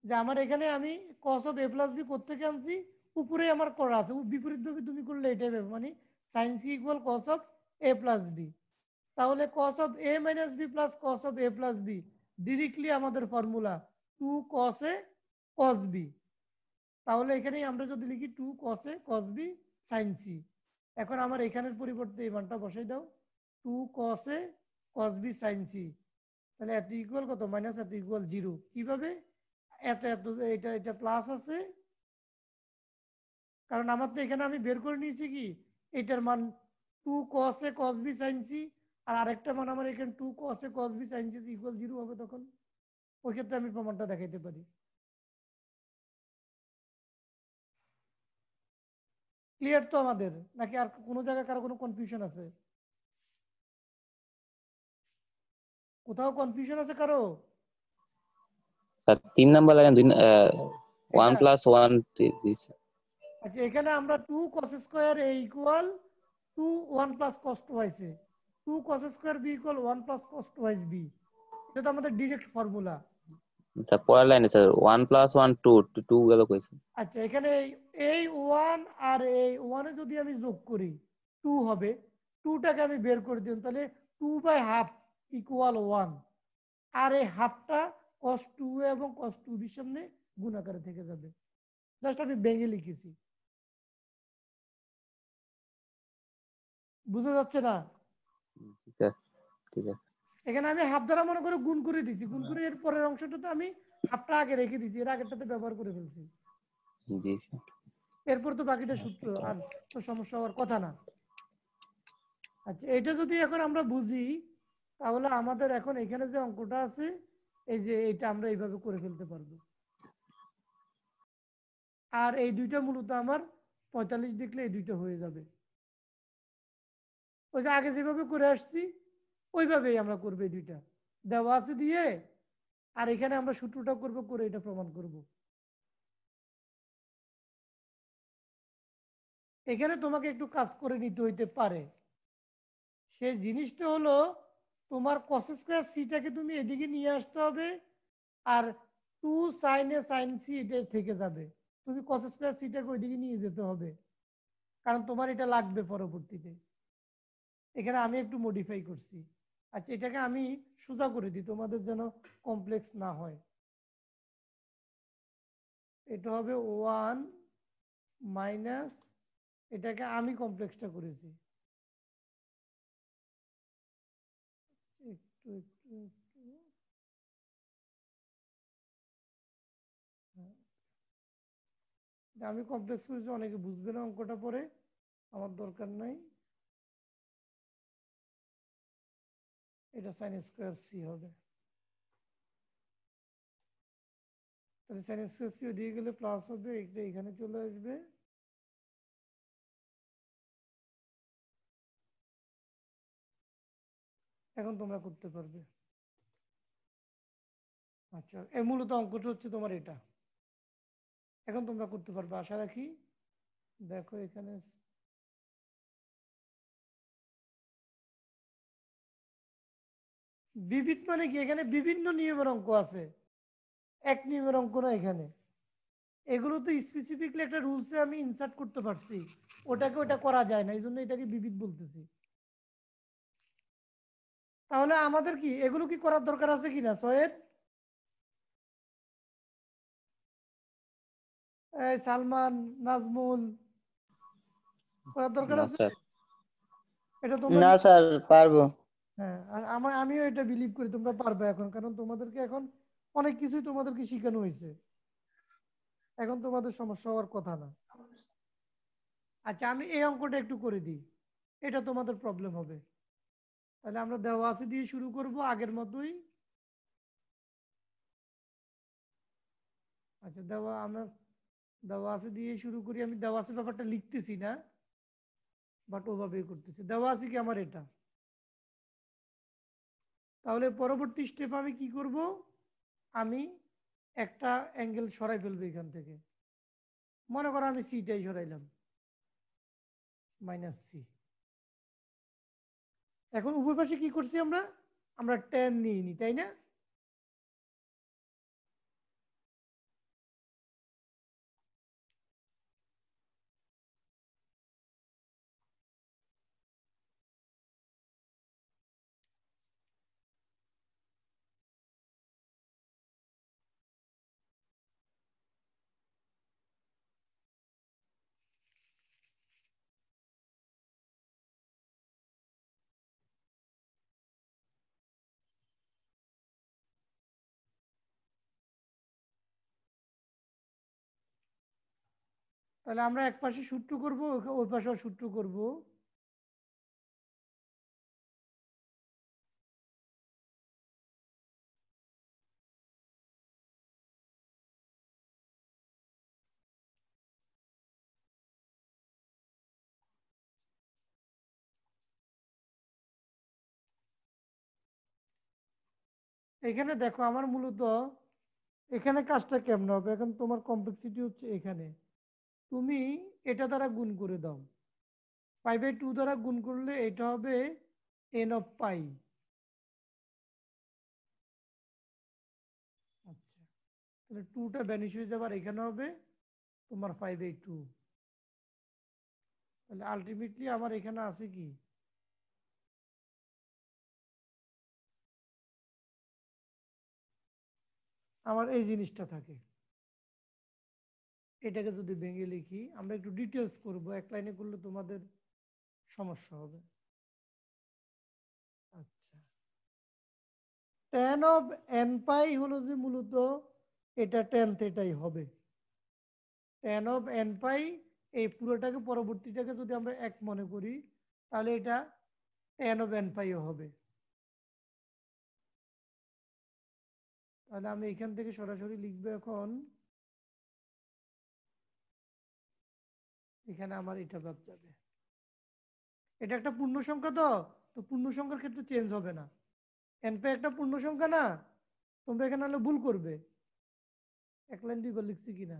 যে আমার এখানে আমি cos of a plus B কোত্থেকে আনছি, উপরে আমার করা আছে, বিপরীত ভাবে তুমি করলে এটাই পাবে, মানে sin c equal cos of a plus B. তাহলে cos of a minus B plus cos of a plus B directly আমাদের formula 2 cos a cos b। তাহলে এখানে আমরা যদি লিখি 2 cos a cos b sin c, এখন আমার এখানের পরিবর্তে এই মানটা বসাই দাও, 2 cos a cos b sin c, তাহলে এত ইকুয়াল কত মাইনাস এত ইকুয়াল 0। কিভাবে এত এত এটা এটা প্লাস আছে, কারণ আমার তো এখানে আমি বের করে নিয়েছি কি এটার মান 2 cos a cos b sin c, আর আরেকটা মান আমার এখানে 2 cos a cos b sin c equal 0 হবে, তখন ওই ক্ষেত্রে আমি প্রমাণটা দেখাইতে পারি। ক্লিয়ার তো আমাদের, নাকি আর কোনো জায়গায় কারো কোনো কনফিউশন আছে? কোথাও কনফিউশন আছে কারো? স্যার 3 নাম্বার লাইন 1 এটা প্লাস 1 দিয়েছে। আচ্ছা, এখানে আমরা 2 cos square a equal 2 1 plus cos twice a, 2 cos square b equal 1 plus cos twice b, এটা তো আমাদের ডাইরেক্ট ফর্মুলা। স্যার পরের লাইনে স্যার 1 প্লাস 1 2 2 গেল কইছে। আচ্ছা, এখানে এই 1 আর এই 1 এ যদি আমি যোগ করি 2 হবে, 2টাকে আমি বের করে দিলাম, তাহলে 2 বাই হাফ ইকুয়াল 1, আর এই হাফটা cos 2a এবং cos 2b সামনে গুণ আকারে থেকে যাবে। জাস্ট আমি ভেঙে লিখেছি, বুঝা যাচ্ছে না? জি স্যার, ঠিক আছে। এখানে আমি হাফ দ্বারা মনে করে গুণ করে দিছি, গুণ করে এর পরের অংশটাতে আমি হাফটা আগে রেখে দিছি, এর আগেরটাতে ব্যবহার করে ফেলছি। জি স্যার। এরপর তো বাকিটা সূত্র, আর তো সমস্যা হওয়ার কথা না। আচ্ছা, এটা যদি এখন আমরা বুঝি, তাহলে আমাদের এখন এখানে যে অঙ্কটা আছে, এই যে এটা আমরা এইভাবে করে ফেলতে পারবো। আর এই দুইটা মূলত আমার 45 দেখলে এই দুইটা হয়ে যাবে। ওই যে আগে যেভাবে করে আসছি ওইভাবেই আমরা করবো এই দুইটা দেওয়া আছে দিয়ে, আর এখানে আমরা সূত্রটা করব, করে এটা প্রমাণ করব। এখানে তোমাকে একটু কাজ করে নিতে হইতে পারে। সেই জিনিসটা হলো, তোমার cos স্কয়ার সিটাকে তুমি এদিকে নিয়ে আসতে হবে, আর 2 sin a sin c এটা থেকে যাবে। তুমি cos স্কয়ার সিটাকে ওইদিকে নিয়ে যেতে হবে, কারণ তোমার এটা লাগবে পরবর্তীতে। এখানে আমি একটু মডিফাই করছি। আচ্ছা, এটাকে আমি সোজা করে দিই তোমাদের যেন কমপ্লেক্স না হয়। এটা হবে 1 মাইনাস, এটাকে আমি কমপ্লেক্সটা করেছি। একটু একটু একটু হ্যাঁ, আমি কমপ্লেক্স করেছি, অনেকে বুঝবে না অঙ্কটা পরে, আমার দরকার নাই। এটা সাইন স্কোয়ার সি হবে। তাহলে সাইন স্কোয়ার সি দিয়ে গেলে প্লাস হবে, এটা এখানে চলে আসবে। এখন তোমরা করতে পারবে। আচ্ছা, এই মূলত অঙ্কটা হচ্ছে তোমার এটা। এখন তোমরা করতে পারবে আশা রাখি। দেখো এখানে বিবিধ মানে কি, এখানে বিভিন্ন নিয়মের অঙ্ক আছে, এক নিয়মের অঙ্ক না এখানে। এগুলো তো স্পেসিফিকলি একটা রুলসে আমি ইনসার্ট করতে পারছি, ওটাকে ওটা করা যায় না, এই জন্য এটাকে বিবিধ বলতেছি। তাহলে আমাদের কি এগুলো কি করার দরকার আছে কিনা সোহেব? সালমান, নাজমুল, করার দরকার না আছে? স্যার। এটা তোমরা না স্যার, পারবো। হ্যাঁ, আমিও এটা বিলিভ করি তোমরা পারবে এখন, কারণ তোমাদেরকে এখন অনেক কিছুই তোমাদেরকে শেখানো হয়েছে, এখন তোমাদের সমস্যা হওয়ার কথা না। আচ্ছা, আমি এই অঙ্কটা একটু করে দিই, এটা তোমাদের প্রবলেম হবে। তাহলে আমরা দেওয়া আছে দিয়ে শুরু করব আগের মতোই। আচ্ছা, আমরা দেওয়া আছে দিয়ে শুরু করি। আমি দেওয়া আছে ব্যাপারটা লিখতেছি না, বাট ওভাবেই করতেছি। দেওয়া আছে কি আমার এটা। তাহলে পরবর্তী স্টেপ আমি কি করব, আমি একটা অ্যাঙ্গেল সরাই ফেলবো এখান থেকে। মনে করো আমি সিটাই সরাইলাম, মাইনাস সি। এখন উভয় পাশে কি করছি আমরা, আমরা tan নিয়ে নি, তাই না? তাহলে আমরা এক পাশে সূত্র করবো, ওই পাশেও সূত্র করব। এখানে দেখো আমার মূলত এখানে কাজটা কেমন হবে, এখন তোমার কমপ্লেক্সিটি হচ্ছে এখানে, তুমি এটা দ্বারা গুণ করে দাও, π/2 দ্বারা গুণ করলে এটা হবে n অফ পাই। আচ্ছা, তাহলে 2টা ভ্যানিশ হয়ে যাবার, এখানে হবে তোমার 5/2। তাহলে আলটিমেটলি আমার এখানে আছে কি, আমার এই জিনিসটা থাকে। এটাকে যদি ভেঙে লিখি, আমরা একটু ডিটেলস করব, এক লাইনে করলে তোমাদের সমস্যা হবে। আচ্ছা, tan অফ n পাই হলো যে মূলত এটা tan থেটাই হবে। tan অফ n পাই এই পুরোটাকে পরবর্তীটাকে যদি আমরা এক মনে করি তাহলে এটা tan অফ n পাইও হবে। তাহলে আমি এখান থেকে সরাসরি লিখবো এখন, এখানে আমার এটা বাদ যাবে। এটা একটা পূর্ণ সংখ্যা, তো পূর্ণ সংখ্যার ক্ষেত্রে চেঞ্জ হবে না। n পাই একটা পূর্ণ সংখ্যা না, তোমরা এখানে হলে ভুল করবে। এক লাইন দুইবার লিখছি কিনা,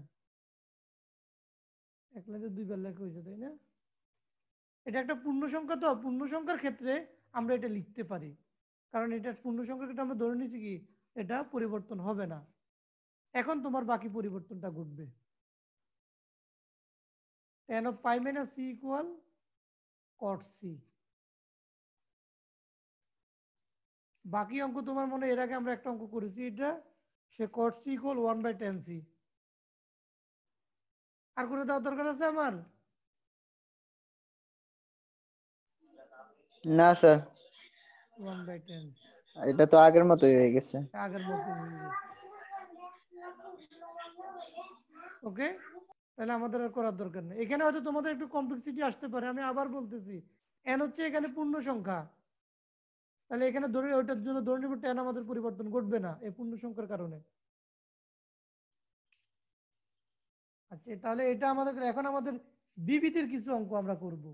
এক লাইনে দুইবার লেখা হয়েছে তাই না? এটা একটা পূর্ণ সংখ্যা, তো পূর্ণ সংখ্যার ক্ষেত্রে আমরা এটা লিখতে পারি, কারণ এটা পূর্ণ সংখ্যার ক্ষেত্রে আমরা ধরে নিছি কি এটা পরিবর্তন হবে না। এখন তোমার বাকি পরিবর্তনটা ঘটবে। tan of pi minus c equal cot c। বাকি অঙ্ক তোমার মনে এর আগে আমরা একটা অঙ্ক করেছি, এটা সে cot c equal 1/tan c। আর করে দেওয়ার দরকার আছে আমার? না স্যার, 1/tan c এটা তো আগের মতোই হয়ে গেছে। আগের মতো হয়ে গেছে। ওকে, তাহলে আমাদের আর করার দরকার নেই। এখানে হয়তো তোমাদের একটু কমপ্লেক্সিটি আসতে পারে, আমি আবার বলতেছি n হচ্ছে এখানে পূর্ণ সংখ্যা, তাহলে এখানে ধরে ওইটার জন্য ধরে নিব tan আমাদের পরিবর্তন ঘটবে না এই পূর্ণ সংখ্যার কারণে। আচ্ছা, তাহলে এটা আমাদের এখন আমাদের বিবিধের কিছু অঙ্ক আমরা করব।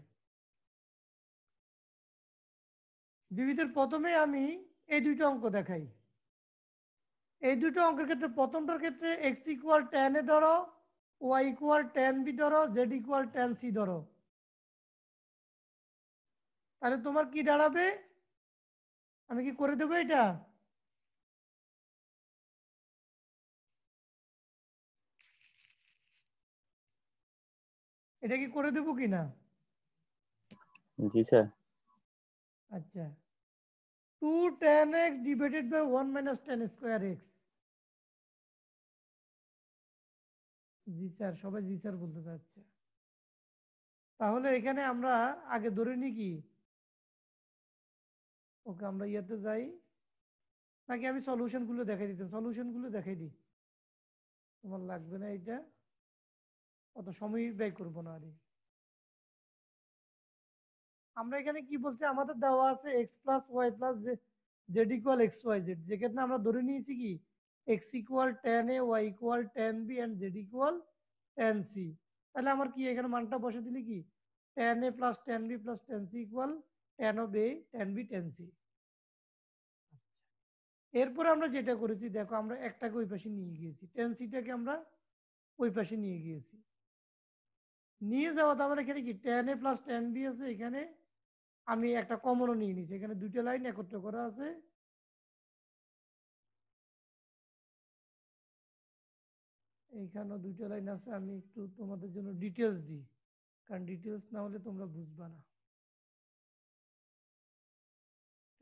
বিবিধের প্রথমে আমি এই দুইটা অঙ্ক দেখাই। এই দুটো অঙ্কের ক্ষেত্রে প্রথমটার ক্ষেত্রে x ইকুয়াল tan এ ধরো, y ইকুয়াল tan b ধরো, z ইকুয়াল tan c ধরো। তাহলে তোমার কি দাঁড়াবে? আমি কি করে দেবো এটা? এটা কি করে দেবো কিনা? জি স্যার। আচ্ছা, 2 tan x divided by 1 minus tan square x। G sir, সবাই জি স্যার বলতে চাচ্ছে। তাহলে এখানে আমরা আগে ধরে নিই কি, ওকে আমরা ইয়াতে যাই, নাকি আমি সলিউশন গুলো দেখাই দিতাম? সলিউশন গুলো দেখাই দিই, তোমার লাগবে না এটা, অত সময় ব্যয় করবো না। আরে আমরা এখানে কি বলছি, আমাদের দেওয়া আছে x plus Y plus Z equal X Y Z, যেক্ষেত্রে আমরা ধরে নিয়েছি কি x equal tan a, y equal tan b and z equal tan c। তাহলে আমার কি এখানে মানটা বসে দিলে কি tan a plus tan b plus tan c equal tan of a tan b tan c। এরপরে আমরা যেটা করেছি দেখো, আমরা একটাকে ওই পাশে নিয়ে গিয়েছি, tan c টাকে আমরা ওই পাশে নিয়ে গিয়েছি। নিয়ে যাওয়া তো আমার এখানে কি tan a plus tan b আছে, এখানে আমি একটা কমনও নিয়ে নিয়েছি, এখানে দুইটা লাইন একত্র করা আছে। এইখানেও দুইটা লাইন আছে, আমি একটু তোমাদের জন্য ডিটেলস দিই, কারণ ডিটেলস না হলে তোমরা বুঝবা না।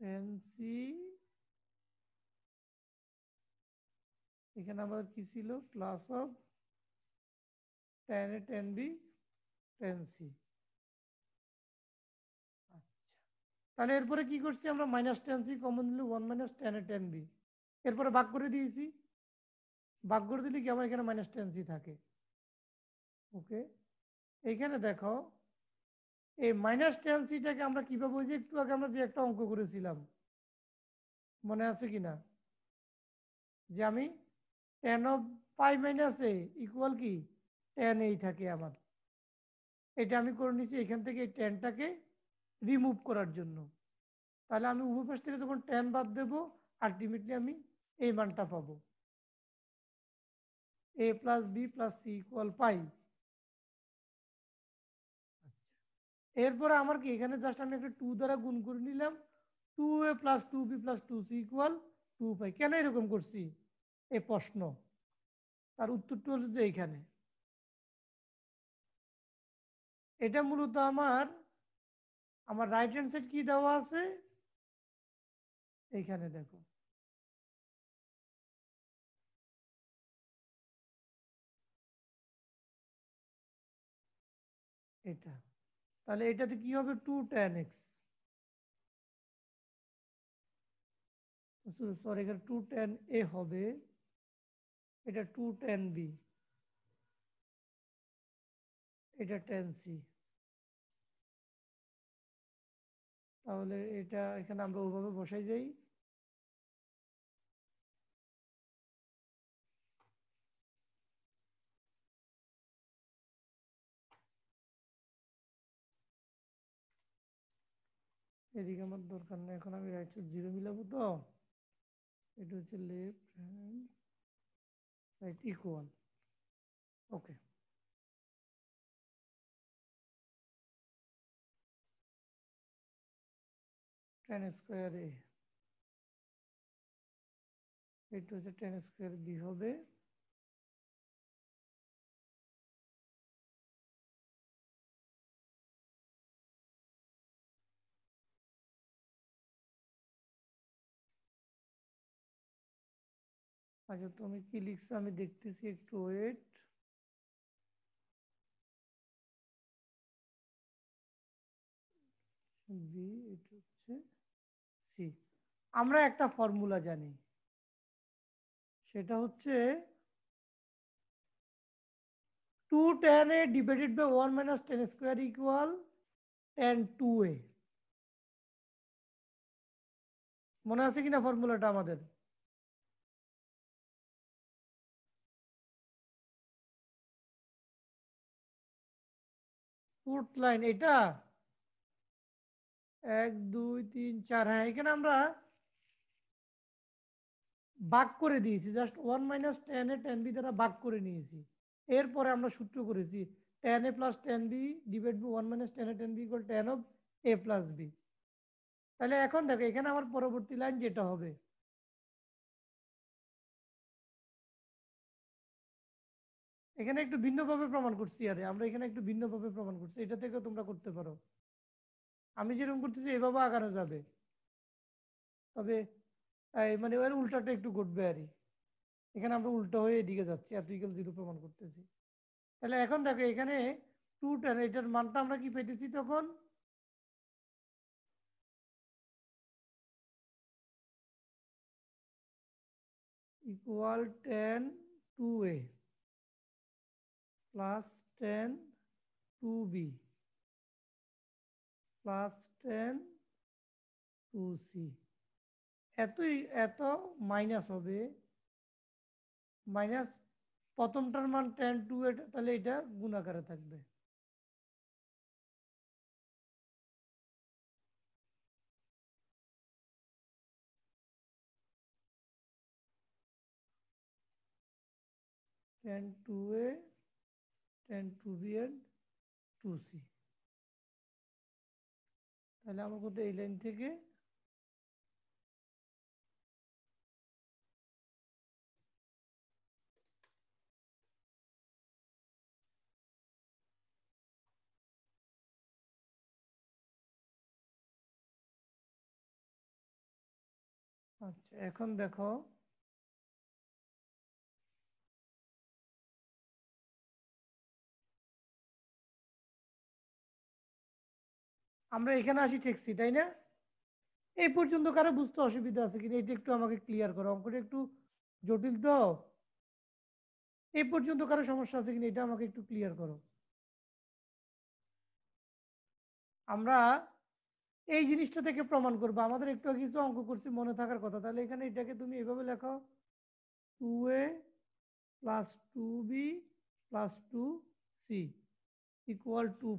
tan c, এখানে আমাদের কি ছিল, plus of tan a tan b tan c। আচ্ছা, তাহলে এরপরে কি করছি আমরা, মাইনাস tan c কমন নিলে 1 minus tan a tan b, এরপরে ভাগ করে দিয়েছি। ভাগ করে দিলে কি আমার এখানে মাইনাস tan c থাকে। ওকে, এইখানে দেখো এই মাইনাস tan c টাকে আমরা কিভাবে, ওই যে একটু আগে আমরা যে একটা অঙ্ক করেছিলাম মনে আছে কিনা, যে আমি tan of pi minus A equal কি tan এই থাকে আমার, এটা আমি করে নিয়েছি এখান থেকে এই ট্যানটাকে রিমুভ করার জন্য। তাহলে আমি উভয় পাশ থেকে যখন tan বাদ দেবো আলটিমেটলি আমি এই মানটা পাবো, a plus B plus C equal pi. এরপরে আমার কি এখানে জাস্ট আমি একটা 2 দ্বারা গুণ করে নিলাম, 2a plus 2b plus 2c equal 2 পাই। কেন এরকম করছি এই প্রশ্ন, তার উত্তরটা হচ্ছে যে এইখানে, এটা মূলত আমার আমার রাইট হ্যান্ড সাইড কি দেওয়া আছে, এইখানে দেখো এটা, তাহলে এটাতে কি হবে 2 tan x, সরি এখানে 2 tan a হবে, এটা 2 tan b, এটা tan c। তাহলে এটা এখানে আমরা ওভাবে বসাই যাই। এদিকে আমার দরকার নেই, এখন আমি রাইট সাইড 0 মিলাবো, তো এটা হচ্ছে left hand side equal. Okay, tan square a, এটা হচ্ছে tan স্কোয়ার b হবে, আচ্ছা তুমি কি লিখছো আমি দেখতেছি, একটু ওয়েট। বি, এটা হচ্ছে সি। আমরা একটা ফর্মুলা জানি, সেটা হচ্ছে 2 tan a divided by 1 minus tan square equal tan 2a। মনে আছে কিনা ফর্মুলাটা আমাদের? ফোর্থ লাইন এটা 1 2 3 4, হ্যাঁ এখানে আমরা ভাগ করে দিয়েছি, just 1 minus tan a tan b দ্বারা ভাগ করে নিয়েছি। এরপরে আমরা সূত্র করেছি tan a plus tan b divide by 1 minus tan a tan b equal tan of a plus b। তাহলে এখন দেখো এখানে আমার পরবর্তী লাইন যেটা হবে, এখানে একটু ভিন্নভাবে প্রমাণ করছি, আরে আমরা এখানে একটু ভিন্নভাবে প্রমাণ করছি, এটা থেকে তোমরা করতে পারো। আমি যেরকম করতেছি এভাবে আগানো যাবে, তবে মানে ওর উল্টাটা একটু ঘটবে আর এখানে আমরা উল্টো হয়ে এদিকে যাচ্ছি, অ্যাপ্লিক্যাল 0 প্রমাণ করতেছি। তাহলে এখন দেখো এখানে 2 tan, এটার মানটা আমরা কি পেতেছি তখন, equal tan 2a plus tan 2b plus tan 2c। এতই এত মাইনাস হবে, মাইনাস প্রথমটার মান tan 2, এটা তাহলে এটা গুণাকারে থাকবে। tan 2a tan 2b and 2c। তাহলে আমার করতে এই লাইন থেকে আচ্ছা এখন দেখো আমরা এখানে আসি ঠেকছি তাই না? এই পর্যন্ত কারো বুঝতে অসুবিধা আছে কিনা এটা একটু আমাকে ক্লিয়ার করো, অঙ্কটা একটু জটিল তো। এই পর্যন্ত কারো সমস্যা আছে কিনা এটা আমাকে একটু ক্লিয়ার করো। আমরা এই জিনিসটা থেকে প্রমাণ করবো, আমাদের একটু আগে কিছু অঙ্ক করছি মনে থাকার কথা, তাহলে এখানে এটাকে তুমি এভাবে লেখো 2a plus 2b plus 2c equal 2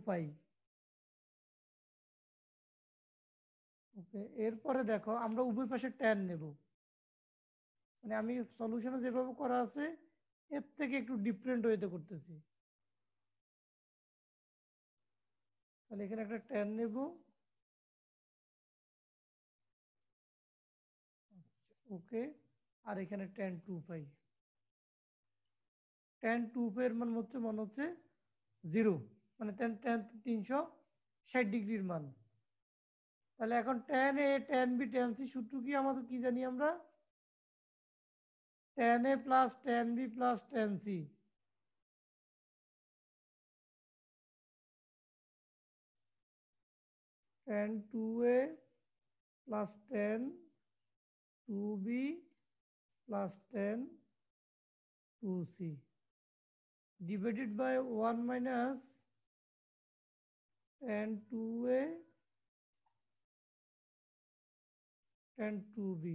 ওকে। এরপরে দেখো আমরা উভয় পাশে tan নেব, মানে আমি সলিউশনে যেভাবে করা আছে এর থেকে একটু ডিফারেন্ট ওয়েতে করতেছি। তাহলে এখানে একটা tan নেব, ওকে, আর এখানে tan 2 tan 2 এর মান হচ্ছে মনে হচ্ছে 0, মানে tan tan 360 ডিগ্রির মান। তাহলে এখন tan a tan b tan c সূত্র কি আমাদের কি জানি আমরা, tan a plus tan b plus tan c tan 2a plus tan 2b plus tan 2c divided by 1 minus tan 2a tan 2b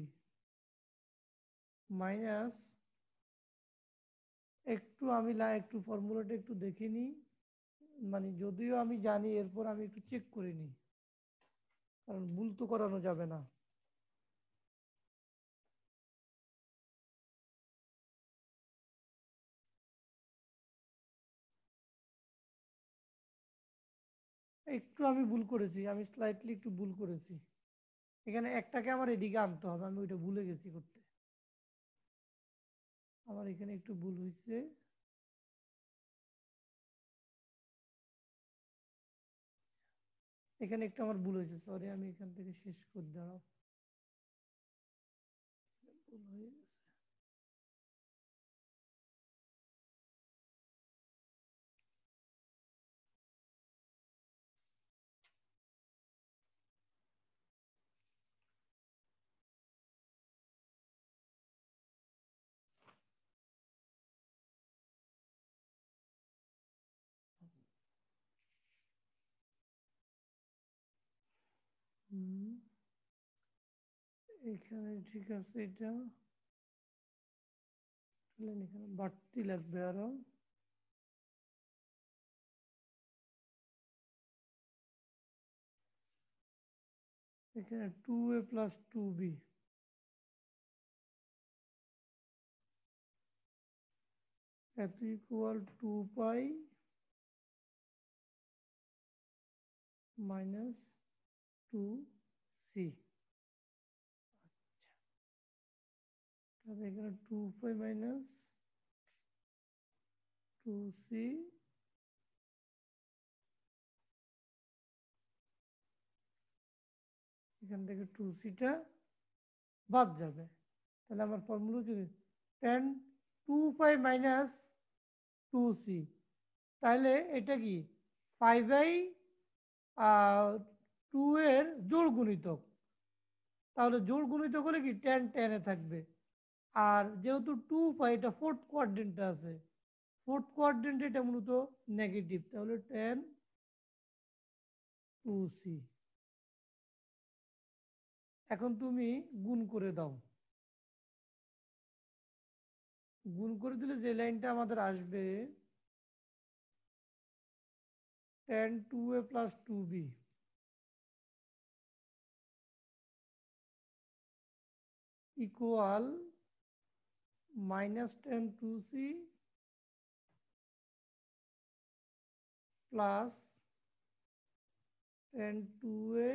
minus একটু ফর্মুলাটা একটু দেখে নিই, মানে যদিও আমি জানি এরপর আমি একটু চেক করে নিই, কারণ ভুল তো করানো যাবে না। একটু আমি ভুল করেছি, আমি স্লাইটলি একটু ভুল করেছি। এখানে একটাকে আমার এদিকে আনতে হবে, আমি ওইটা ভুলে গেছি করতে। আমার এখানে একটু ভুল হয়েছে। এখানে একটু আমার ভুল হয়েছে, সরি, আমি এখান থেকে শেষ করে দাঁড়াও। ভুল হয়ে গেছে। এখানে ঠিক আছে, এটা এখানে বাড়তি লাগবে আরো। এখানে 2a plus 2b এত ইকুয়াল 2 পাই মাইনাস 2c। তাহলে এখানে 2 পাই মাইনাস 2c এখান থেকে 2c-টা বাদ যাবে। তাহলে আমার ফর্মুলা হচ্ছে tan 2 পাই মাইনাস 2c। তাহলে এটা কি 5/2 এর জোড় গুণিতক। তাহলে জোড় গুণিতক হলে কি tan tan এ থাকবে। আর যেহেতু 2 পাই এটা ফোর্থ কোয়াড্রেন্টে আছে, ফোর্থ কোয়াড্রেন্টে এটা মূলত নেগেটিভ, তাহলে tan 2c। এখন তুমি গুণ করে দাও, গুণ করে দিলে যে লাইনটা আমাদের আসবে tan 2a plus 2b equal minus tan 2c plus tan 2a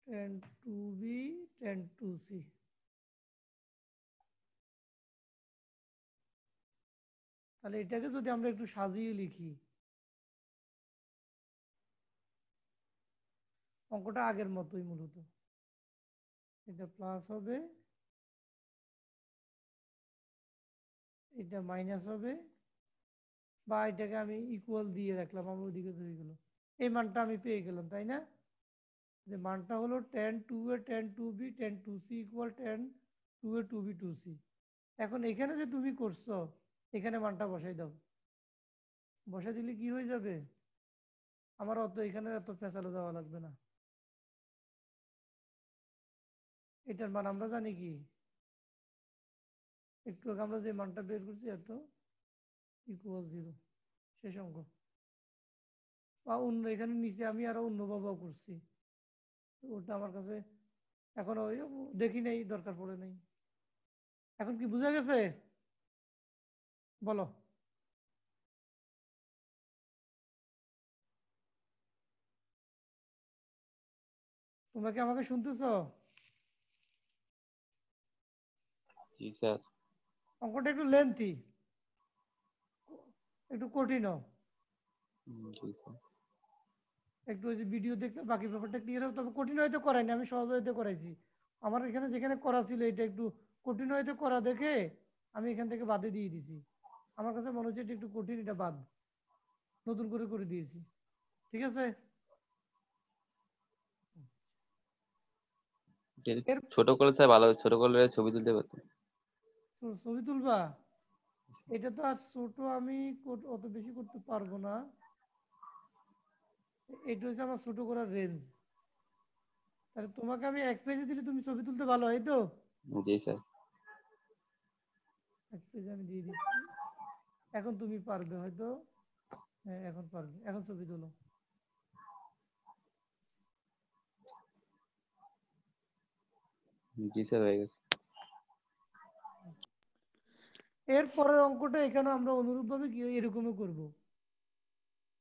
tan 2b tan 2c। তাহলে এটাকে যদি আমরা একটু সাজিয়ে লিখি, অঙ্কটা আগের মতোই মূলত, এটা প্লাস হবে, এটা মাইনাস হবে, বা এটাকে আমি ইকুয়াল দিয়ে রাখলাম, আমার ওইদিকে হয়ে গেল। এই মানটা আমি পেয়ে গেলাম, তাই না? যে মানটা হলো tan 2a tan 2b tan 2c equal tan 2a 2b 2c। এখন এখানে যে তুমি করছো, এখানে মানটা বসাই দাও, বসাই দিলে কি হয়ে যাবে, আমার অত এখানে এত পেঁচালে যাওয়া লাগবে না। এটার মান আমরা জানি কি, একটু আগে আমরা যে মানটা বের করছি এত ইকুয়াল 0, শেষ অঙ্ক। বা অন্য এখানে নিচে আমি আরো অন্যভাবেও করছি, ওটা আমার কাছে এখন ওই দেখি নাই, দরকার পড়ে নাই। এখন কি বুঝা গেছে বলো? তোমরা কি আমাকে শুনতেছ? জি স্যার। অঙ্কটা একটু লেন্থি, একটু কঠিনও। জি স্যার। একটু ওই যে ভিডিও দেখলে বাকি ব্যাপারটা ক্লিয়ার হবে, তবে কঠিন হয়তো করাইনি, আমি সহজ হয়তো করাইছি। আমার এখানে যেখানে করা ছিল এটা একটু কঠিন হয়তো করা দেখে আমি এখান থেকে বাদে দিয়ে দিছি। আমার কাছে মনে হচ্ছে এটা একটু কঠিন, এটা বাদ, নতুন করে করে দিয়েছি। ঠিক আছে? এর ছোট করলে স্যার ভালো হবে, ছোট করলে ছবি তুলতে পারতাম। ছবি তুলবা? এটা তো আর ছোট আমি অত বেশি করতে পারবো না। এটা হচ্ছে আমার ছোট করার রেঞ্জ। তাহলে তোমাকে আমি 1 পেজে দিলে তুমি ছবি তুলতে ভালো হয় তো? জি স্যার। 1 পেজে আমি দিয়ে দিচ্ছি। এখন তুমি পারবে হয়তো। হ্যাঁ এখন পারবে, এখন ছবি তোলো। জি স্যার, হয়ে গেছে। এর পরের অঙ্কটা এখানে আমরা অনুরূপভাবে কি এরকমই করব।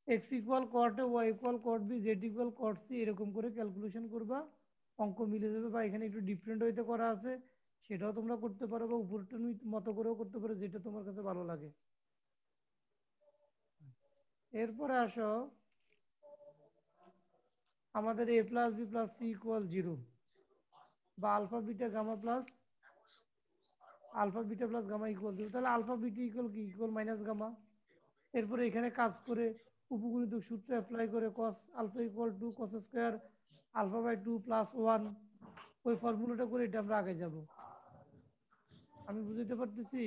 x equal cot A, y equal cot B, z equal cot C, এরকম করে ক্যালকুলেশন করবা। অঙ্ক মিলে যাবে, বা এখানে একটু ডিফারেন্ট হইতে করা আছে সেটাও তোমরা করতে পারো, বা উপরটা মতো করেও করতে পারো, যেটা তোমার কাছে ভালো লাগে। এরপরে আসো আমাদের a plus B plus C equal 0, বা alpha beta gamma plus alpha beta plus gamma equal 0। তাহলে আলফা বিটা ইকুয়াল কি? Equal minus gamma. এরপরে এখানে কাজ করে উপগুণিত সূত্র অ্যাপ্লাই করে cos alpha equal to cos square alpha by 2 plus 1, ওই ফর্মুলাটা করে এটা আমরা আগে যাব। আমি বুঝতে পারতেছি?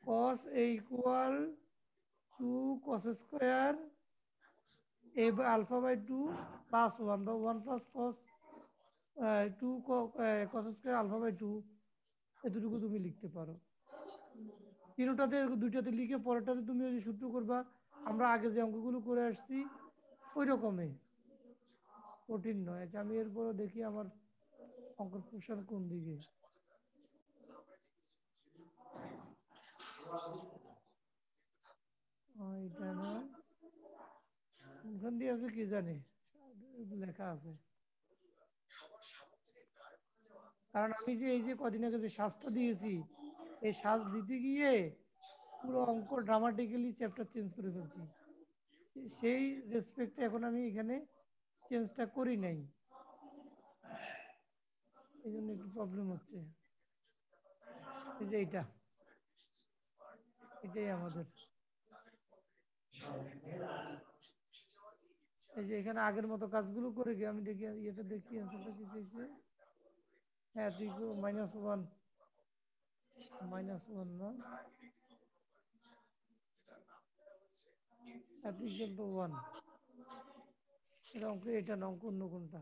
cos a equal to cos square a by alpha by 2 plus 1, বা 1 plus cos 2 cos square alpha by 2, এতটুকু তুমি লিখতে পারো। তিনটাতে দুইটাতে লিখে পরেরটাতে তুমি ওই যে সূত্র করবা। আমরা আগে যে অঙ্কগুলো করে আসছি ওই রকমই, কঠিন নয়। আচ্ছা আমি এরপর দেখি আমার অঙ্কের কোশ্চেন কোন দিকে। এটা না, কোনখান দিয়ে আছে কি জানি, লেখা আছে। কারণ আমি যে এই যে কদিন আগে যে শ্বাসটা দিয়েছি, এই শ্বাস দিতে গিয়ে পুরো অঙ্ক ড্রামাটিক্যালি চ্যাপ্টার চেঞ্জ করে ফেলছি। সেই রেসপেক্টে এখন আমি এখানে চেঞ্জটা করি নাই, এই জন্য একটু প্রবলেম হচ্ছে। এই যে এটাই আমাদের, এই যে এখানে আগের মতো কাজগুলো করে গিয়ে আমি দেখি ইয়েটা দেখি অ্যান্সারটা কি চাইছে। হ্যাঁ তুই -1 -1 না, এত ইকুয়াল টু 1। এটা অঙ্ক, এটা না, অঙ্ক অন্য কোনটা।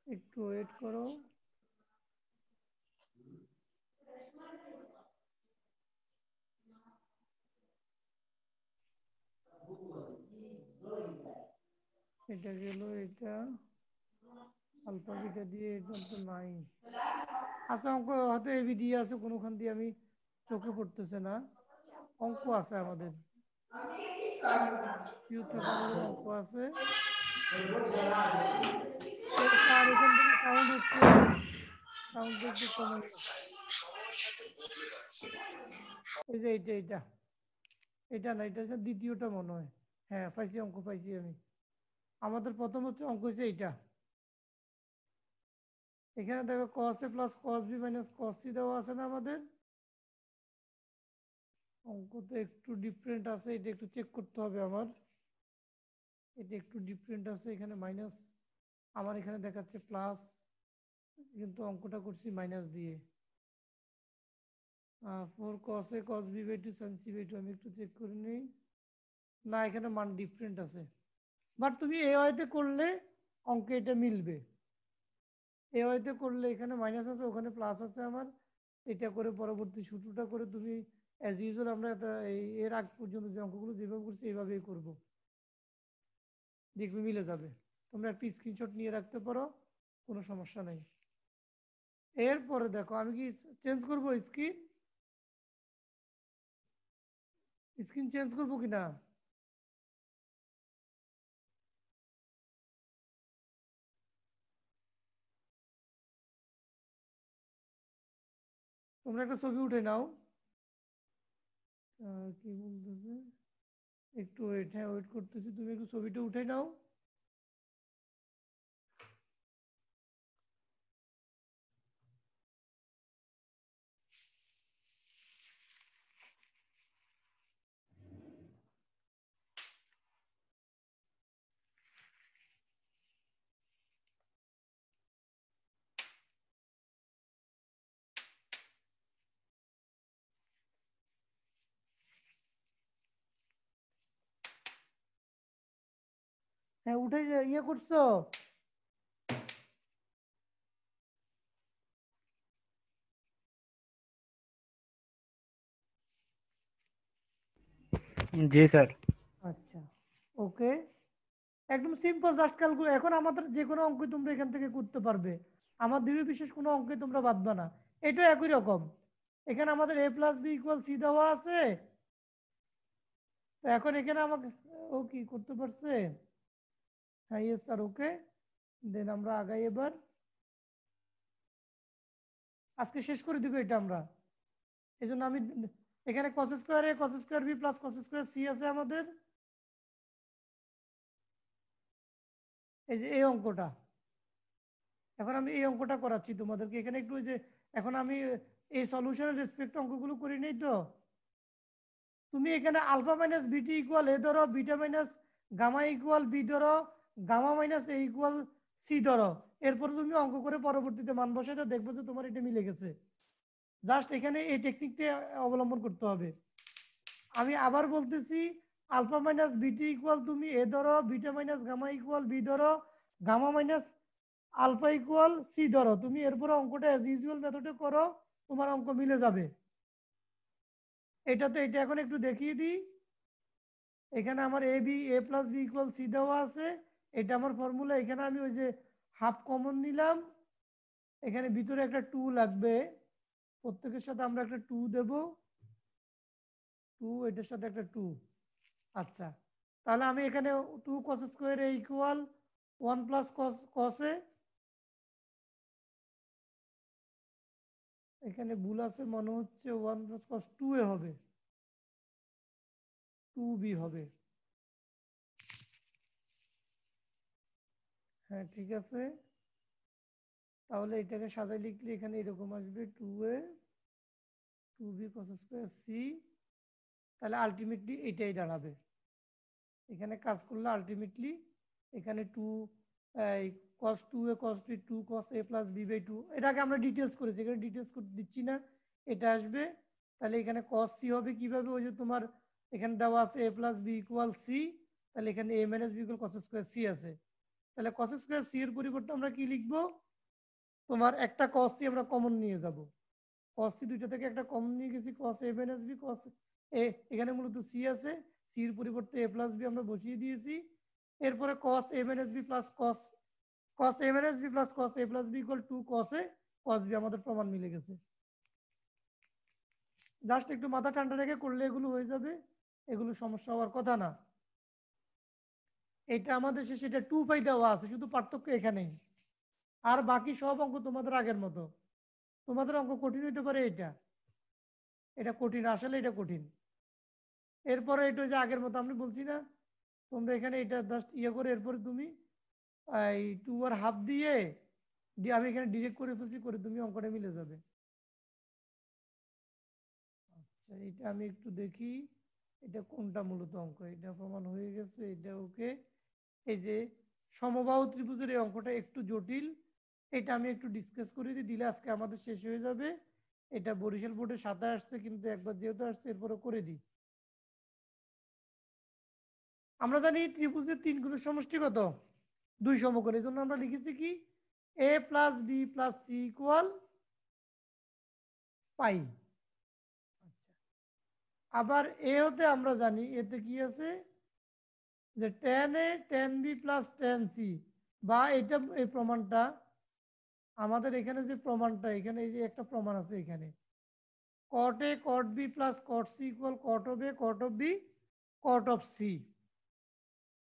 একটু ওয়েট করো। এটা গেল, এটা আলফা বিটা দিয়ে এটা তো নাই। আচ্ছা অঙ্ক হয়তো এবি দিয়ে আছে কোনোখান দিয়ে, আমি চোখে পড়তেছে না। অঙ্ক আছে আমাদের, কিউ থাকামূলক অঙ্ক আছে। আর এখান থেকে সাউন্ড হচ্ছে, সাউন্ডটা একটু কমাই। এই যে এটা এটা না, এটা হচ্ছে দ্বিতীয়টা মনে হয়। হ্যাঁ পাইছি, অঙ্ক পাইছি আমি। আমাদের প্রথম হচ্ছে অঙ্ক হচ্ছে এইটা। এখানে দেখো cos a plus cos b minus cos c দেওয়া আছে না আমাদের। অঙ্ক তো একটু ডিফারেন্ট আছে, এটা একটু চেক করতে হবে আমার। এটা একটু ডিফারেন্ট আছে, এখানে মাইনাস, আমার এখানে দেখাচ্ছে প্লাস, কিন্তু অঙ্কটা করছি মাইনাস দিয়ে। 4 cos a cos b by 2 sin c by 2, আমি একটু চেক করে নিই। না এখানে মান ডিফারেন্ট আছে, বাট তুমি এ ওয়াইতে করলে অঙ্কে এটা মিলবে। এ ওয়াইতে করলে এখানে মাইনাস আছে, ওখানে প্লাস আছে আমার। এটা করে পরবর্তী সূত্রটা করে তুমি অ্যাজ ইউজুয়াল আমরা এর আগ পর্যন্ত যে অঙ্কগুলো যেভাবে করছি এইভাবেই করব, দেখবে মিলে যাবে। তোমরা একটা স্ক্রিনশট নিয়ে রাখতে পারো, কোনো সমস্যা নেই। এরপরে দেখো আমি কি চেঞ্জ করবো স্ক্রিন, স্ক্রিন চেঞ্জ করবো কিনা। তোমরা একটা ছবি উঠে নাও। কি বলতেছে, একটু ওয়েট, হ্যাঁ ওয়েট করতেছি, তুমি একটু ছবিটা উঠে নাও। হ্যাঁ উঠে ইয়ে করছো? জি স্যার। আচ্ছা ওকে, একদম সিম্পল জাস্ট ক্যালকুলেট। এখন আমাদের যে কোনো অঙ্ক তোমরা এখান থেকে করতে পারবে, আমার দৃঢ় বিশেষ কোনো অঙ্কে তোমরা বাদবে না। এটা একই রকম, এখানে আমাদের a plus B equal C দেওয়া আছে। তো এখন এখানে আমাকে ও কি করতে পারছে? হ্যাঁ ইয়েস স্যার ওকে, দেন আমরা আগাই এবার। আজকে শেষ করে দিব এটা আমরা। এই জন্য আমি এখানে cos square A cos square B plus cos square C আছে আমাদের, এই যে এই অঙ্কটা। এখন আমি এই অঙ্কটা করাচ্ছি তোমাদেরকে, এখানে একটু ওই যে এখন আমি এই সলিউশনের রেসপেক্ট অঙ্কগুলো করি নেই তো। তুমি এখানে alpha minus beta equal A ধরো, beta minus gamma equal B ধরো, gamma minus A equal C ধরো। এরপরে তুমি অঙ্ক করে পরবর্তীতে মান বসাতে দেখবো যে তোমার এটা মিলে গেছে। জাস্ট এখানে এই টেকনিকটা অবলম্বন করতে হবে। আমি আবার বলতেছি, আলফা মাইনাস বিটি ইকুয়াল তুমি এ ধরো, beta minus gamma equal B ধরো, gamma minus alpha equal C ধরো। তুমি এরপরে অঙ্কটা অ্যাজ ইউজুয়াল মেথডে করো, তোমার অঙ্ক মিলে যাবে। এটাতে এটা এখন একটু দেখিয়ে দিই। এখানে আমার এ প্লাস বি ইকুয়াল সি দেওয়া আছে, এটা আমার ফর্মুলা। এখানে আমি ওই যে হাফ কমন নিলাম, এখানে ভিতরে একটা 2 লাগবে, প্রত্যেকের সাথে আমরা একটা 2 দেব, 2 এটার সাথে একটা 2। আচ্ছা, তাহলে আমি এখানে 2 কস স্কোয়ার এ ইকুয়াল 1 প্লাস কস কস এ, এখানে ভুল আছে মনে হচ্ছে, 1 প্লাস কস 2 এ হবে, 2 বি হবে। হ্যাঁ ঠিক আছে, তাহলে এটাকে সাজাই লিখলে এখানে এরকম আসবে 2a 2b cos square c। তাহলে আলটিমেটলি এটাই দাঁড়াবে, এখানে কাজ করলে আলটিমেটলি এখানে 2 cos 2a cos b 2 cos a plus b by 2, এটাকে আমরা ডিটেলস করেছি, এখানে ডিটেলস করতে দিচ্ছি না, এটা আসবে। তাহলে এখানে cos c হবে কিভাবে, ওই যে তোমার এখানে দেওয়া আছে a plus b equal c, তাহলে এখানে a minus b equal cos square c আছে। তাহলে cos স্কয়ার c এর পরিবর্তে আমরা কি লিখবো, তোমার একটা cos c আমরা কমন নিয়ে যাব, cos c দুইটা থেকে একটা কমন নিয়ে গেছি, cos a minus b cos a, এখানে মূলত c আছে, c এর পরিবর্তে a প্লাস b আমরা বসিয়ে দিয়েছি। এরপরে cos a minus b plus cos a minus b plus cos a plus b equal 2 cos a cos b, আমাদের প্রমাণ মিলে গেছে। জাস্ট একটু মাথা ঠান্ডা রেখে করলে এগুলো হয়ে যাবে, এগুলো সমস্যা হওয়ার কথা না। এটা আমাদের শেষে এটা 2 পাই দেওয়া আছে, শুধু পার্থক্য এখানেই, আর বাকি সব অঙ্ক তোমাদের আগের মতো। তোমাদের অঙ্ক কঠিন হইতে পারে, এটা কঠিন, আসলে এটা কঠিন। এরপরে এটা যে আগের মতো আমি বলছি না, তোমরা এখানে এটা জাস্ট ইয়ে করে এরপরে তুমি এই 2 আর হাফ দিয়ে আমি এখানে ডিরেক্ট করে ফেলছি, করে তুমি অঙ্কটা মিলে যাবে। আচ্ছা এটা আমি একটু দেখি, এটা কোনটা মূলত অঙ্ক, এটা প্রমাণ হয়ে গেছে, এটা ওকে। এই যে সমবাহু ত্রিভুজের এই অঙ্কটা একটু জটিল, এটা আমি একটু ডিসকাস করে দিলে আজকে আমাদের শেষ হয়ে যাবে। এটা বরিশাল বোর্ডের সাথে আসছে, কিন্তু একবার যেহেতু আসছে এরপরে করে দিই। আমরা জানি ত্রিভুজের 3 গুণের সমষ্টি কত, 2 সমকোণ, এই জন্য আমরা লিখেছি কি a plus B plus C equal pi. আবার এ হতে আমরা জানি এতে কি আছে, যে tan a tan b plus tan c, বা এটা এই প্রমাণটা আমাদের এখানে যে প্রমাণটা, এখানে এই যে একটা প্রমাণ আছে এখানে, cot a cot b plus cot c equal cot of a cot of b cot of c।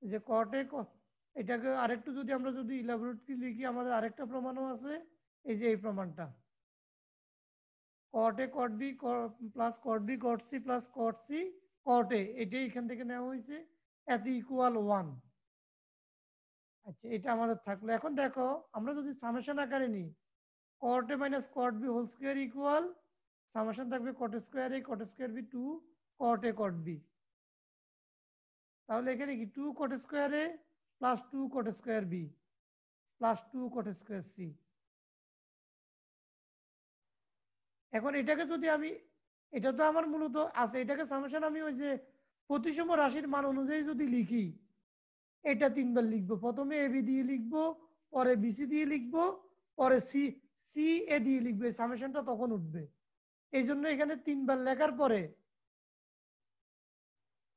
যে cot a এটাকে আরেকটু যদি আমরা যদি ইলাবোরেটলি লিখি, আমাদের আরেকটা প্রমাণও আছে, এই যে এই প্রমাণটা cot a cot b plus cot b cot c plus cot c cot a, এটাই এখান থেকে নেওয়া হয়েছে, এত ইকুয়াল 1। আচ্ছা এটা আমাদের থাকলো। এখন দেখো আমরা যদি সামেশন আকারে নিই, cot a minus cot b whole square equal summation থাকবে cot square a cot square b 2 cot a cot b। তাহলে এখানে কি 2 cot square a plus 2 cot square b plus 2 cot square c। এখন এটাকে যদি আমি, এটা তো আমার মূলত আছে, এটাকে সামেশন আমি ওই যে প্রতিসম রাশির মান অনুযায়ী যদি লিখি, এটা তিনবার লিখবো, প্রথমে এবি দিয়ে লিখবো, পরে বিসি দিয়ে লিখবো, পরে সি সি এ দিয়ে লিখবো, এই সামেশনটা তখন উঠবে। এই জন্য এখানে তিনবার লেখার পরে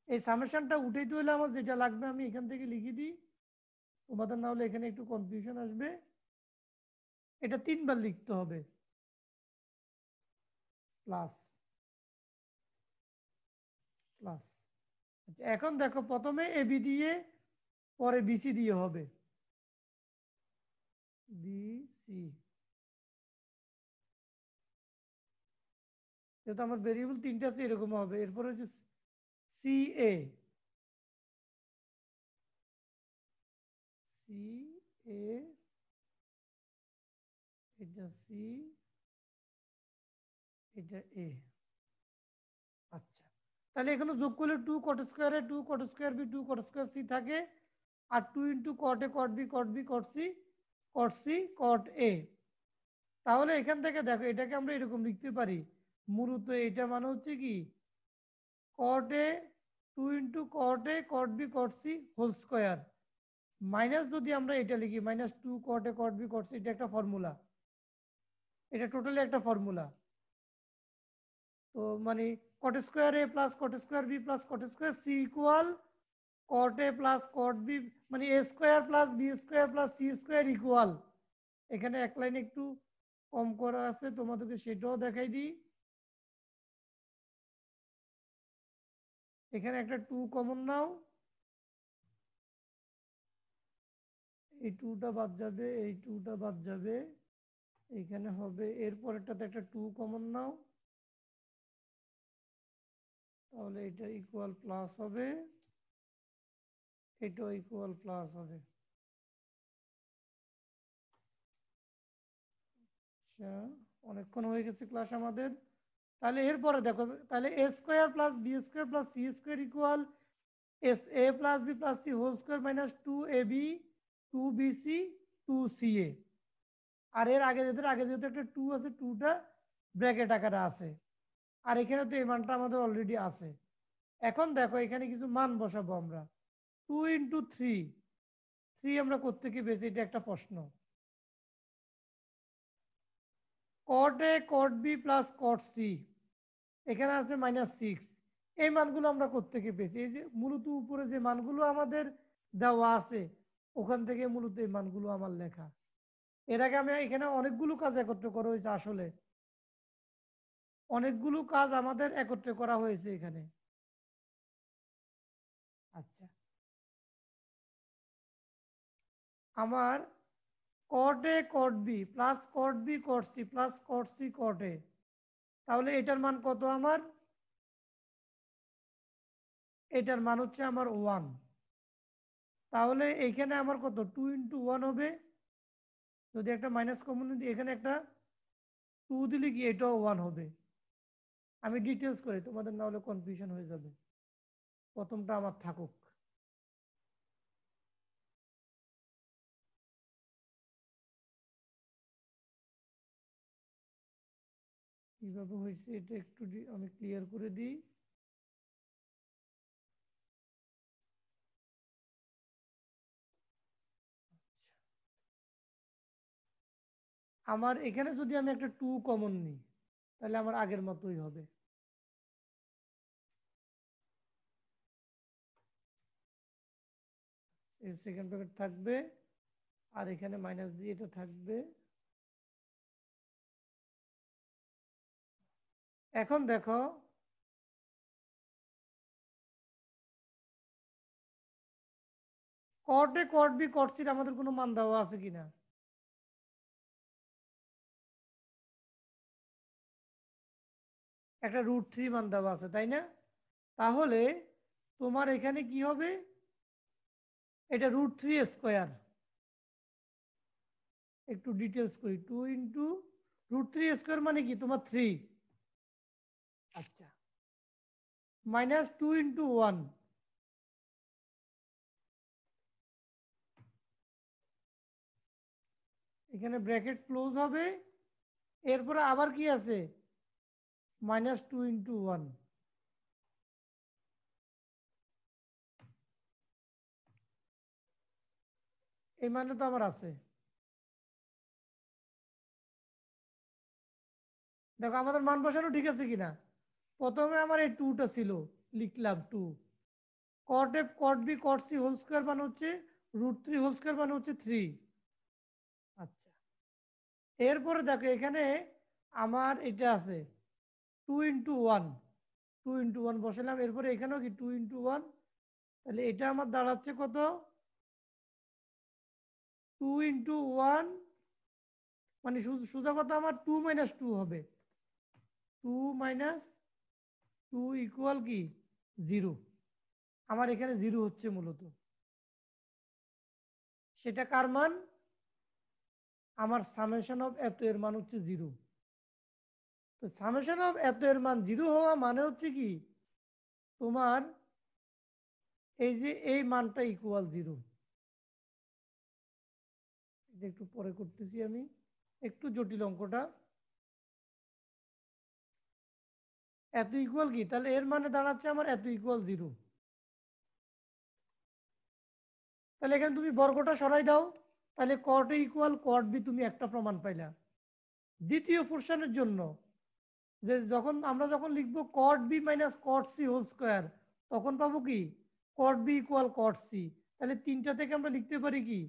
এই সামেশনটা উঠাইতে হলে আমার যেটা লাগবে আমি এখান থেকে লিখে দিই, তোমাদের না হলে এখানে একটু কনফিউশন আসবে। এটা তিনবার লিখতে হবে, প্লাস প্লাস। আচ্ছা, এখন দেখো প্রথমে এবি দিয়ে পরে বিসি দিয়ে হবে, বিসি। যেহেতু আমার ভেরিয়েবল তিনটা আছে এরকম হবে। এরপর হচ্ছে সি এ, সি এ, এটা সি, এটা এ। আচ্ছা, তাহলে এখানে যোগ করলে 2 cot স্কয়ারে 2 cot square B 2 cot square C থাকে, আর 2 into cot A cot B cot B cot C cot C cot A. তাহলে এখান থেকে দেখো এটাকে আমরা এরকম লিখতে পারি, মূলত এটা মানে হচ্ছে কি cot A 2 into cot A cot B cot C whole square, minus যদি আমরা এটা লিখি -2 কট A cot B cot C, এটা একটা ফর্মুলা, এটা টোটালি একটা ফর্মুলা। তো মানে cot square A plus cot square B plus cot square C equal cot A plus cot B, মানে A square plus B square plus C square equal. এখানে এক line একটু কম করা আছে, তোমাদেরকে সেটাও দেখাই দিই। এখানে একটা 2 কমন নাও, এই 2টা বাদ যাবে, এই 2টা বাদ যাবে, এখানে হবে এরপরেরটাতে একটা 2 কমন নাও, তাহলে এটা ইকুয়াল প্লাস হবে, এটাও ইকুয়াল প্লাস হবে। আচ্ছা, অনেকক্ষণ হয়ে গেছে ক্লাস আমাদের। তাহলে এরপরে দেখো, তাহলে A square plus B square plus C square equal S A plus B plus C whole square minus 2ab 2bc 2ca। আর এর আগে যেহেতু একটা 2 আছে, 2টা ব্র্যাকেট আকারে আছে, আর এখানে তো এই মানটা আমাদের অলরেডি আছে। এখন দেখো এখানে কিছু মান বসাবো আমরা। 2 ইন্টু 3, 3 আমরা কোত্থেকে পেয়েছি, এটা একটা প্রশ্ন। Cot A cot B plus cot C, এখানে আছে -6, এই মানগুলো আমরা কোত্থেকে পেয়েছি, এই যে মূলত উপরে যে মানগুলো আমাদের দেওয়া আছে ওখান থেকে মূলত এই মানগুলো আমার লেখা। এর আগে আমি এখানে অনেকগুলো কাজ একত্র করা হয়েছে, আসলে অনেকগুলো কাজ আমাদের একত্রে করা হয়েছে এখানে। আচ্ছা, আমার cot A cot B plus cot B cot C plus cot C cot A, তাহলে এটার মান কত আমার, এটার মান হচ্ছে আমার 1। তাহলে এইখানে আমার কত 2 ইন্টু 1 হবে, যদি একটা মাইনাস কমন দিই এখানে একটা 2 দিলে কি এটাও 1 হবে। আমি ডিটেলস করি, তোমাদের না হলে কনফিউশন হয়ে যাবে, প্রথমটা আমার থাকুক। কিভাবে হয়েছে এটা একটু আমি ক্লিয়ার করে দিই। আমার এখানে যদি আমি একটা 2 কমন নিই তাহলে আমার আগের মতোই হবে। এর সেকেন্ড ব্র্যাকেট থাকবে, আর এখানে মাইনাস দিয়ে এটা থাকবে। এখন দেখো কট এ কট বি কট সির আমাদের কোনো মান দেওয়া আছে কিনা, একটা √3 মান দেওয়া আছে তাই না? তাহলে তোমার এখানে কি হবে, এটা √3 স্কোয়ার। একটু ডিটেলস করি, 2 ইন্টু √3 স্কোয়ার মানে কি তোমার 3। আচ্ছা, -2 ইন্টু 1, এখানে ব্র্যাকেট ক্লোজ হবে, এরপরে আবার কি আছে -2 ইন্টু 1। এই মানে তো আমার আছে। দেখো আমাদের মান বসানো ঠিক আছে কিনা। প্রথমে আমার এই 2টা ছিল, লিখলাম 2। Cot F cot B cot C whole square মানে হচ্ছে √3 হোল স্কোয়ার মানে হচ্ছে 3। আচ্ছা, এরপরে দেখো এখানে আমার এটা আছে 2 × 1, 2 × 1 বসালাম। এরপরে এখানেও কি 2 × 1, তাহলে এটা আমার দাঁড়াচ্ছে কত, 2 × 1 মানে সোজা কথা আমার 2 - 2 হবে। 2 - 2 ইকুয়াল কি 0। আমার এখানে 0 হচ্ছে মূলত। সেটা কার মান, আমার সামেশন অফ এত এর মান হচ্ছে 0। তো সামেশন অফ এত এর মান 0 হওয়া মানে হচ্ছে কি তোমার এই যে এই মানটা ইকুয়াল 0। এটা একটু পরে করতেছি আমি, একটু জটিল অঙ্কটা। এত ইকুয়াল কি, তাহলে এর মানে দাঁড়াচ্ছে আমার এত ইকুয়াল 0। তাহলে এখানে তুমি বর্গটা সরাই দাও, তাহলে কট এ ইকুয়াল কট বি তুমি একটা প্রমাণ পাইলা। দ্বিতীয় পোর্শনের জন্য যে আমরা যখন লিখবো cot B minus cot C whole square, তখন পাবো কি cot B equal cot C. তাহলে 3টা থেকে আমরা লিখতে পারি কি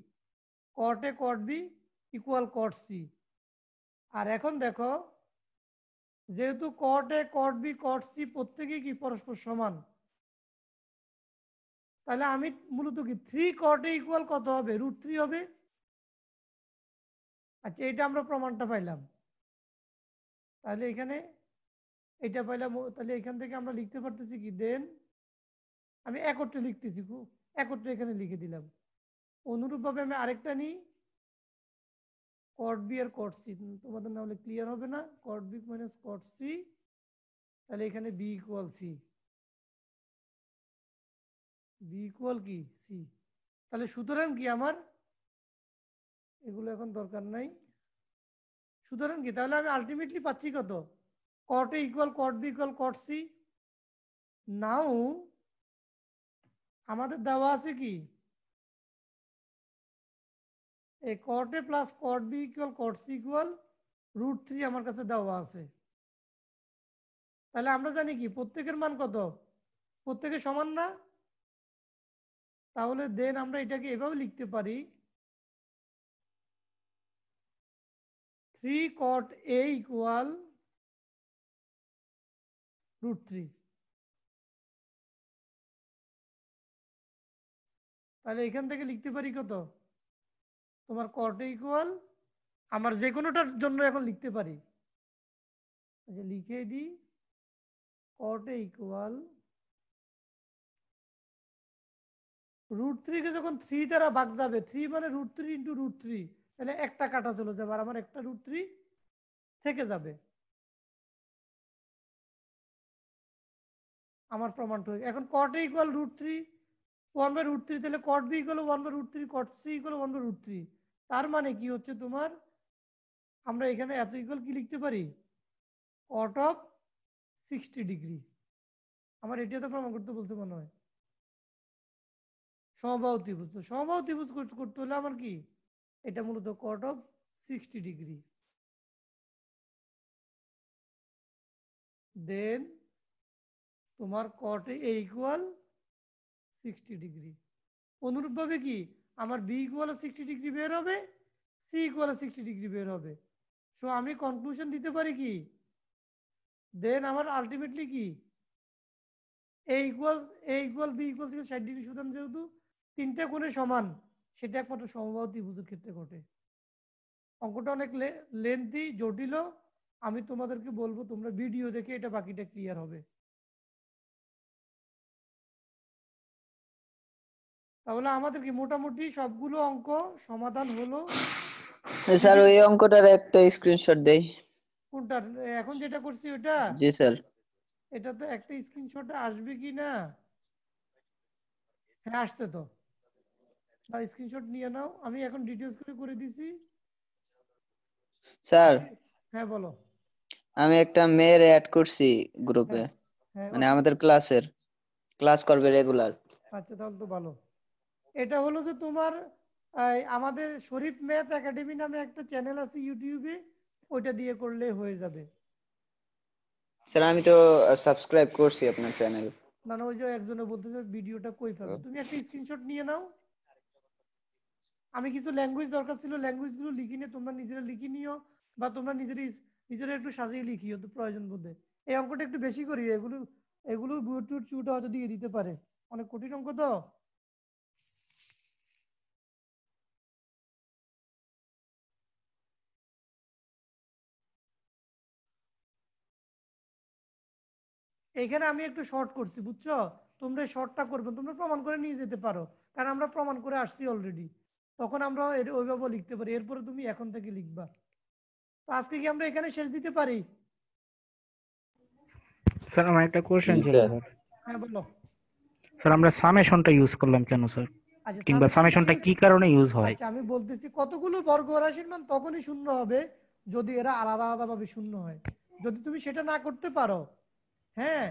cot A cot B equal cot C. আর এখন দেখো যেহেতু কট A cot B cot C প্রত্যেকেই কি পরস্পর সমান, তাহলে আমি মূলত কি 3 কট এ ইকুয়াল কত হবে, √3 হবে। আচ্ছা, এটা আমরা প্রমাণটা পাইলাম। তাহলে এখানে এটা পাইলাম, তাহলে এখান থেকে আমরা লিখতে পারতেছি কি দেন আমি একত্রে লিখতেছি, একত্রে এখানে লিখে দিলাম। অনুরূপভাবে আমি আরেকটা নিই, কট বি আর কট সি। তোমাদের না হলে ক্লিয়ার হবে না, cot B minus cot C, তাহলে এখানে B equal C. B equal কি সি। তাহলে সুতরাং কি আমার এগুলো এখন দরকার নাই। সুতরাং কি তাহলে আমি আলটিমেটলি পাচ্ছি কত, cot A equal cot B equal cot C. Now আমাদের দেওয়া আছে কি এই cot A plus cot B equal cot C equal √3 আমার কাছে দেওয়া আছে। তাহলে আমরা জানি কি প্রত্যেকের মান কত, প্রত্যেকের সমান না। তাহলে দেন আমরা এটাকে এভাবে লিখতে পারি 3 cot A ইকুয়াল √3। তাহলে এখান থেকে লিখতে পারি কত, তোমার cot A ইকুয়াল, আমার যে কোনোটার জন্য এখন লিখতে পারি, লিখে দিই cot A ইকুয়াল √3 কে যখন 3 দ্বারা ভাগ যাবে, 3 মানে √3 × √3, তাহলে একটা কাটা চলে যাবে আর আমার একটা √3 থেকে যাবে। আমার প্রমাণটা এখন cot A ইকুয়াল √3 1/√3, তাহলে cot B equal 1/√3, cot C equal 1/√3। তার মানে কি হচ্ছে তোমার, আমরা এখানে এত ইকুয়াল কি লিখতে পারি cot অফ 60 ডিগ্রি। আমার এটা তো প্রমাণ করতে বলতে মনে হয় সমবাহু ত্রিভুজ। তো সমবাহু ত্রিভুজ করতে হলে আমার কি এটা মূলত cot অফ 60 ডিগ্রি। দেন তোমার cot A ইকুয়াল 60 ডিগ্রি। অনুরূপভাবে কি আমার বি ইকুয়াল 60 ডিগ্রি বের হবে, সি ইকুয়াল 60 ডিগ্রি বের হবে। সো আমি কনক্লুশন দিতে পারি কি দেন আমার আলটিমেটলি কি এ ইকুয়াল বি ইকুয়াল 60 ডিগ্রি। সুতরাং যেহেতু 3টে কোণে সমান, সেটা একমাত্র সমবাহু ত্রিভুজের ক্ষেত্রে ঘটে। অঙ্কটা অনেক লেন্থি জটিল, আমি তোমাদেরকে বলবো তোমরা ভিডিও দেখে এটা বাকিটা ক্লিয়ার হবে। তাহলে আমাদের কি মোটামুটি সবগুলো অঙ্ক সমাধান হলো। স্যার ওই অঙ্কটার একটা স্ক্রিনশট দেই। কোনটা এখন যেটা করছি ওটা? জি স্যার। এটা তো একটা স্ক্রিনশট আসবে কি না? হ্যাঁ আসছে তো, বা স্ক্রিনশট নিয়ে নাও, আমি এখন ডিটেইলস করে দিছি। স্যার হ্যাঁ বলো। আমি একটা মেয়ের অ্যাড করছি গ্রুপে, হ্যাঁ হ্যাঁ মানে আমাদের ক্লাস করবে রেগুলার। আচ্ছা তাহলে তো ভালো। এটা হলো যে তোমার আমাদের শরীফ ম্যাথ একাডেমি নামে একটা চ্যানেল আছে ইউটিউবে, ওইটা দিয়ে করলে হয়ে যাবে। স্যার আমি তো সাবস্ক্রাইব করছি আপনার চ্যানেল। না না, ওই যে একজনে বলতেছে ভিডিওটা কই পাবে, তুমি একটা স্ক্রিনশট নিয়ে নাও। আমি কিছু ল্যাঙ্গুয়েজ দরকার ছিল, ল্যাঙ্গুয়েজগুলো লিখে নিয়ে তোমরা নিজেরা লিখে নিও, বা তোমরা নিজেরা একটু সাজিয়ে লিখিও তো প্রয়োজন বোধে। এই অঙ্কটা একটু বেশি করি, এগুলো এগুলো বুটুট চুটা হয়তো দিয়ে দিতে পারে, অনেক কঠিন অঙ্ক তো। এইখানে আমি একটু শর্ট করছি, বুঝছো? তোমরা শর্টটা করবে, তোমরা প্রমাণ করে নিয়ে যেতে পারো, কারণ আমরা প্রমাণ করে আসছি অলরেডি। তখন আমরা ওইভাবে লিখতে পারি, এরপরে তুমি এখন থেকে লিখবা। তো আজকে কি আমরা এখানে শেষ দিতে পারি? স্যার আমার একটা কোশ্চেন জি ছিল স্যার। স্যার। হ্যাঁ বলো। স্যার আমরা সামেশনটা ইউজ করলাম কেন স্যার, আচ্ছা, কিংবা সামেশনটা সামেশনটা কি কারণে ইউজ হয়? আচ্ছা আমি বলতেছি, কতগুলো বর্গ রাশির মান তখনই শূন্য হবে যদি এরা আলাদা আলাদা ভাবে শূন্য হয়। যদি তুমি সেটা না করতে পারো, হ্যাঁ,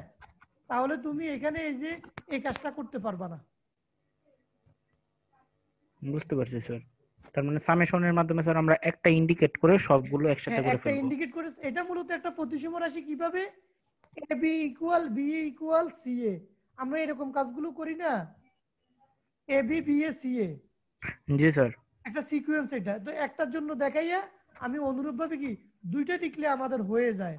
তাহলে তুমি এখানে এই যে এই কাজটা করতে পারবা না। বুঝতে পারছি স্যার। তার মানে সামেশনের মাধ্যমে স্যার আমরা একটা ইন্ডিকেট করে সবগুলো একসাথে হ্যাঁ, করে একটা ফেলবো। ইন্ডিকেট করে, এটা মূলত একটা প্রতিসম রাশি। কিভাবে? A B equal B equal C A, আমরা এরকম কাজগুলো করি না, A B B A C A, জি স্যার। একটা সিকোয়েন্স। এটা তো একটার জন্য দেখাইয়া আমি অনুরূপ ভাবে কি দুইটা লিখলে আমাদের হয়ে যায়।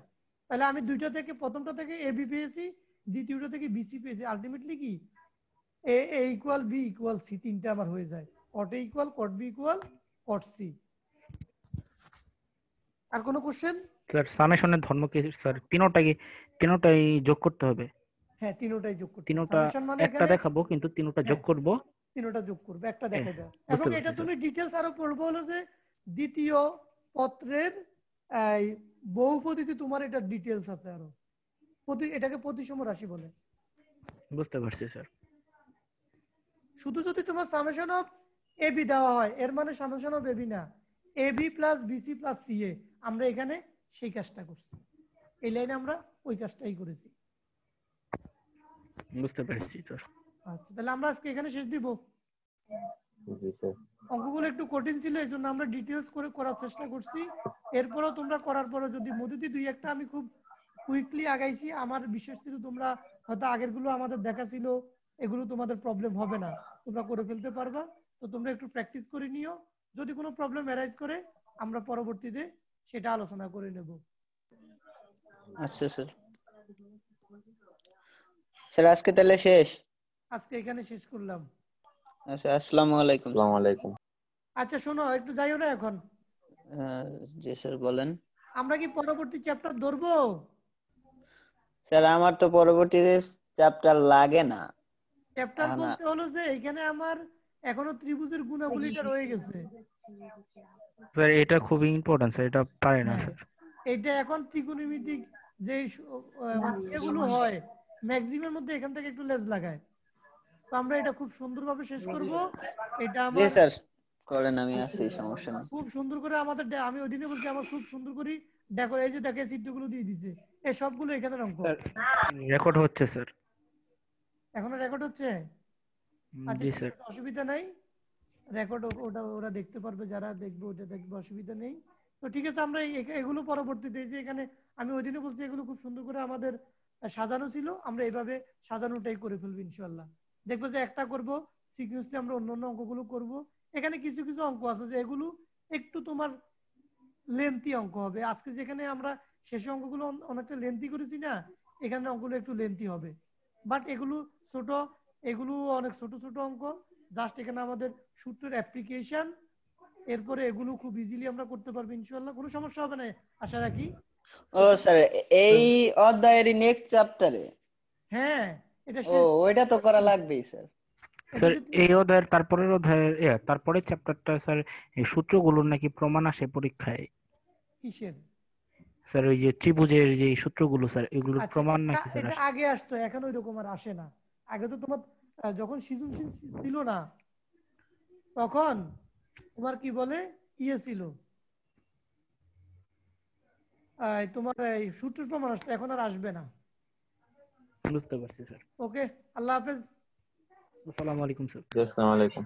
তাহলে আমি দুইটা থেকে, প্রথমটা থেকে এ বি পেয়েছি, দ্বিতীয়টা থেকে বিসি পেয়েছি, আলটিমেটলি কি A A equal B equal C, তিনটা আমার হয়ে যায়। Cot A equal cot B equal cot C. আর কোনো কোশ্চেন? স্যার সামেশনের ধর্ম কি স্যার? তিনোটাই যোগ করতে হবে? হ্যাঁ, তিনোটাই যোগ করতে হবে। তিনোটা সামেশন মানে একটা এখানে, দেখাবো কিন্তু তিনোটা যোগ হ্যাঁ, করব। তিনোটা যোগ করবে, একটা এ, দেখাই দাও। এবং বুঝতে এটা পারছি স্যার। তুমি ডিটেলস আরো পড়বো হলো যে দ্বিতীয় পত্রের এই বহুপদীতে তোমার এটা ডিটেলস আছে আরো। এটাকে প্রতিসম রাশি বলে। বুঝতে পারছি স্যার। শুধু যদি তোমার সামেশন অফ এ বি দেওয়া হয়, এর মানে সামেশন অফ এ বি না, A B plus BC plus C A, আমরা এখানে সেই কাজটা করছি, এই লাইনে আমরা ওই কাজটাই করেছি। বুঝতে পেরেছি স্যার। আচ্ছা, তাহলে আমরা আজকে এখানে শেষ দিব। জি স্যার। অঙ্কগুলো একটু কঠিন ছিল, এই জন্য আমরা ডিটেলস করে করার চেষ্টা করছি। এরপরও তোমরা করার পরে যদি মধ্যে দুই একটা আমি খুব কুইকলি আগাইছি, আমার বিশ্বাস ছিল তোমরা হয়তো আগের গুলো আমাদের দেখা ছিল, এগুলো তোমাদের প্রবলেম হবে না, তোমরা করে ফেলতে পারবা। তো তোমরা একটু প্র্যাকটিস করে নিও, যদি কোনো প্রবলেম অ্যারাইজ করে আমরা পরবর্তীতে সেটা আলোচনা করে নেব। আচ্ছা স্যার। স্যার আজকে তাহলে শেষ। আজকে এখানে শেষ করলাম। আচ্ছা, আসসালামু আলাইকুম। আসসালামু আলাইকুম। আচ্ছা শোনো, একটু যাইও না এখন, জি স্যার বলেন। আমরা কি পরবর্তী চ্যাপ্টার ধরবো? স্যার আমার তো পরবর্তীতে চ্যাপ্টার লাগে না। চ্যাপ্টার এখন বলতে হলো যে এখানে আমার এখনো ত্রিভুজের গুণাবলীটা রয়ে গেছে। স্যার এটা খুবই ইম্পর্টেন্ট স্যার, এটা পারে না হ্যাঁ, স্যার। এটা এখন ত্রিকোণমিতিক যে মানে এগুলো হয়, ম্যাক্সিমের মধ্যে এখান থেকে একটু লেজ লাগায়। তো আমরা এটা খুব সুন্দরভাবে শেষ করব। এটা জি আমার স্যার করেন, আমি আছি, সমস্যা নেই। খুব সুন্দর করে আমাদের আমি ওই দিনে বলছি, আমার খুব সুন্দর করে এই যে দেখে চিত্রগুলো দিয়ে দিছে, এই সবগুলো এখানের অঙ্ক। স্যার রেকর্ড হচ্ছে স্যার। এখনো রেকর্ড হচ্ছে? আচ্ছা জি ঠিক স্যার। আছে, অসুবিধা নাই। রেকর্ড ওটা ওরা দেখতে পারবে, যারা দেখবে ওটা দেখবে, অসুবিধা নেই। তো ঠিক আছে, আমরা এগুলো পরবর্তীতে, এই যে এখানে আমি ওই দিনে বলছি এগুলো খুব সুন্দর করে আমাদের সাজানো ছিল, আমরা এইভাবে সাজানোটাই করে ফেলবো ইনশাল্লাহ। দেখবো যে একটা করব, সিকুয়েন্সলি আমরা অন্য অন্য অঙ্কগুলো করব। এখানে কিছু কিছু অঙ্ক আছে যে এগুলো একটু তোমার লেন্থি অঙ্ক হবে। আজকে যেখানে আমরা শেষে অঙ্কগুলো অনেকটা লেন্থি করেছি না, এখানে অঙ্কগুলো একটু লেন্থি হবে। বাট এগুলো ছোট, এগুলো অনেক ছোট ছোট অঙ্ক। জাস্ট এখানে আমাদের সূত্রের অ্যাপ্লিকেশন, এরপরে এগুলো খুব ইজিলি আমরা করতে পারবো ইনশাআল্লাহ, কোনো সমস্যা হবে না আশা রাখি। ও স্যার, এই অধ্যায়ের নেক্সট চ্যাপ্টারে? হ্যাঁ, এটা ও, ওইটা তো করা লাগবেই স্যার। এটা স্যার যদি এই অধ্যায়ের তারপরের অধ্যায়ের তারপরের চ্যাপ্টারটা স্যার, এই সূত্রগুলোর নাকি প্রমাণ আসে পরীক্ষায়। কিসের? স্যার ওই যে ত্রিভুজের যে সূত্রগুলো স্যার, এগুলোর আচ্ছা, প্রমাণ এটা নাকি স্যার এটা আসে? আগে আসতো, এখন ওই রকম আর আসে না। আগে তো তোমার যখন সৃজনশীল ছিল না, তখন তোমার কি বলে ইয়ে ছিল, তোমার এই সূত্রের প্রমাণ আসতো, এখন আর আসবে না। বুঝতে পারছি স্যার। ওকে, আল্লাহ হাফেজ। আসসালামু আলাইকুম স্যার। জি আসসালামু আলাইকুম।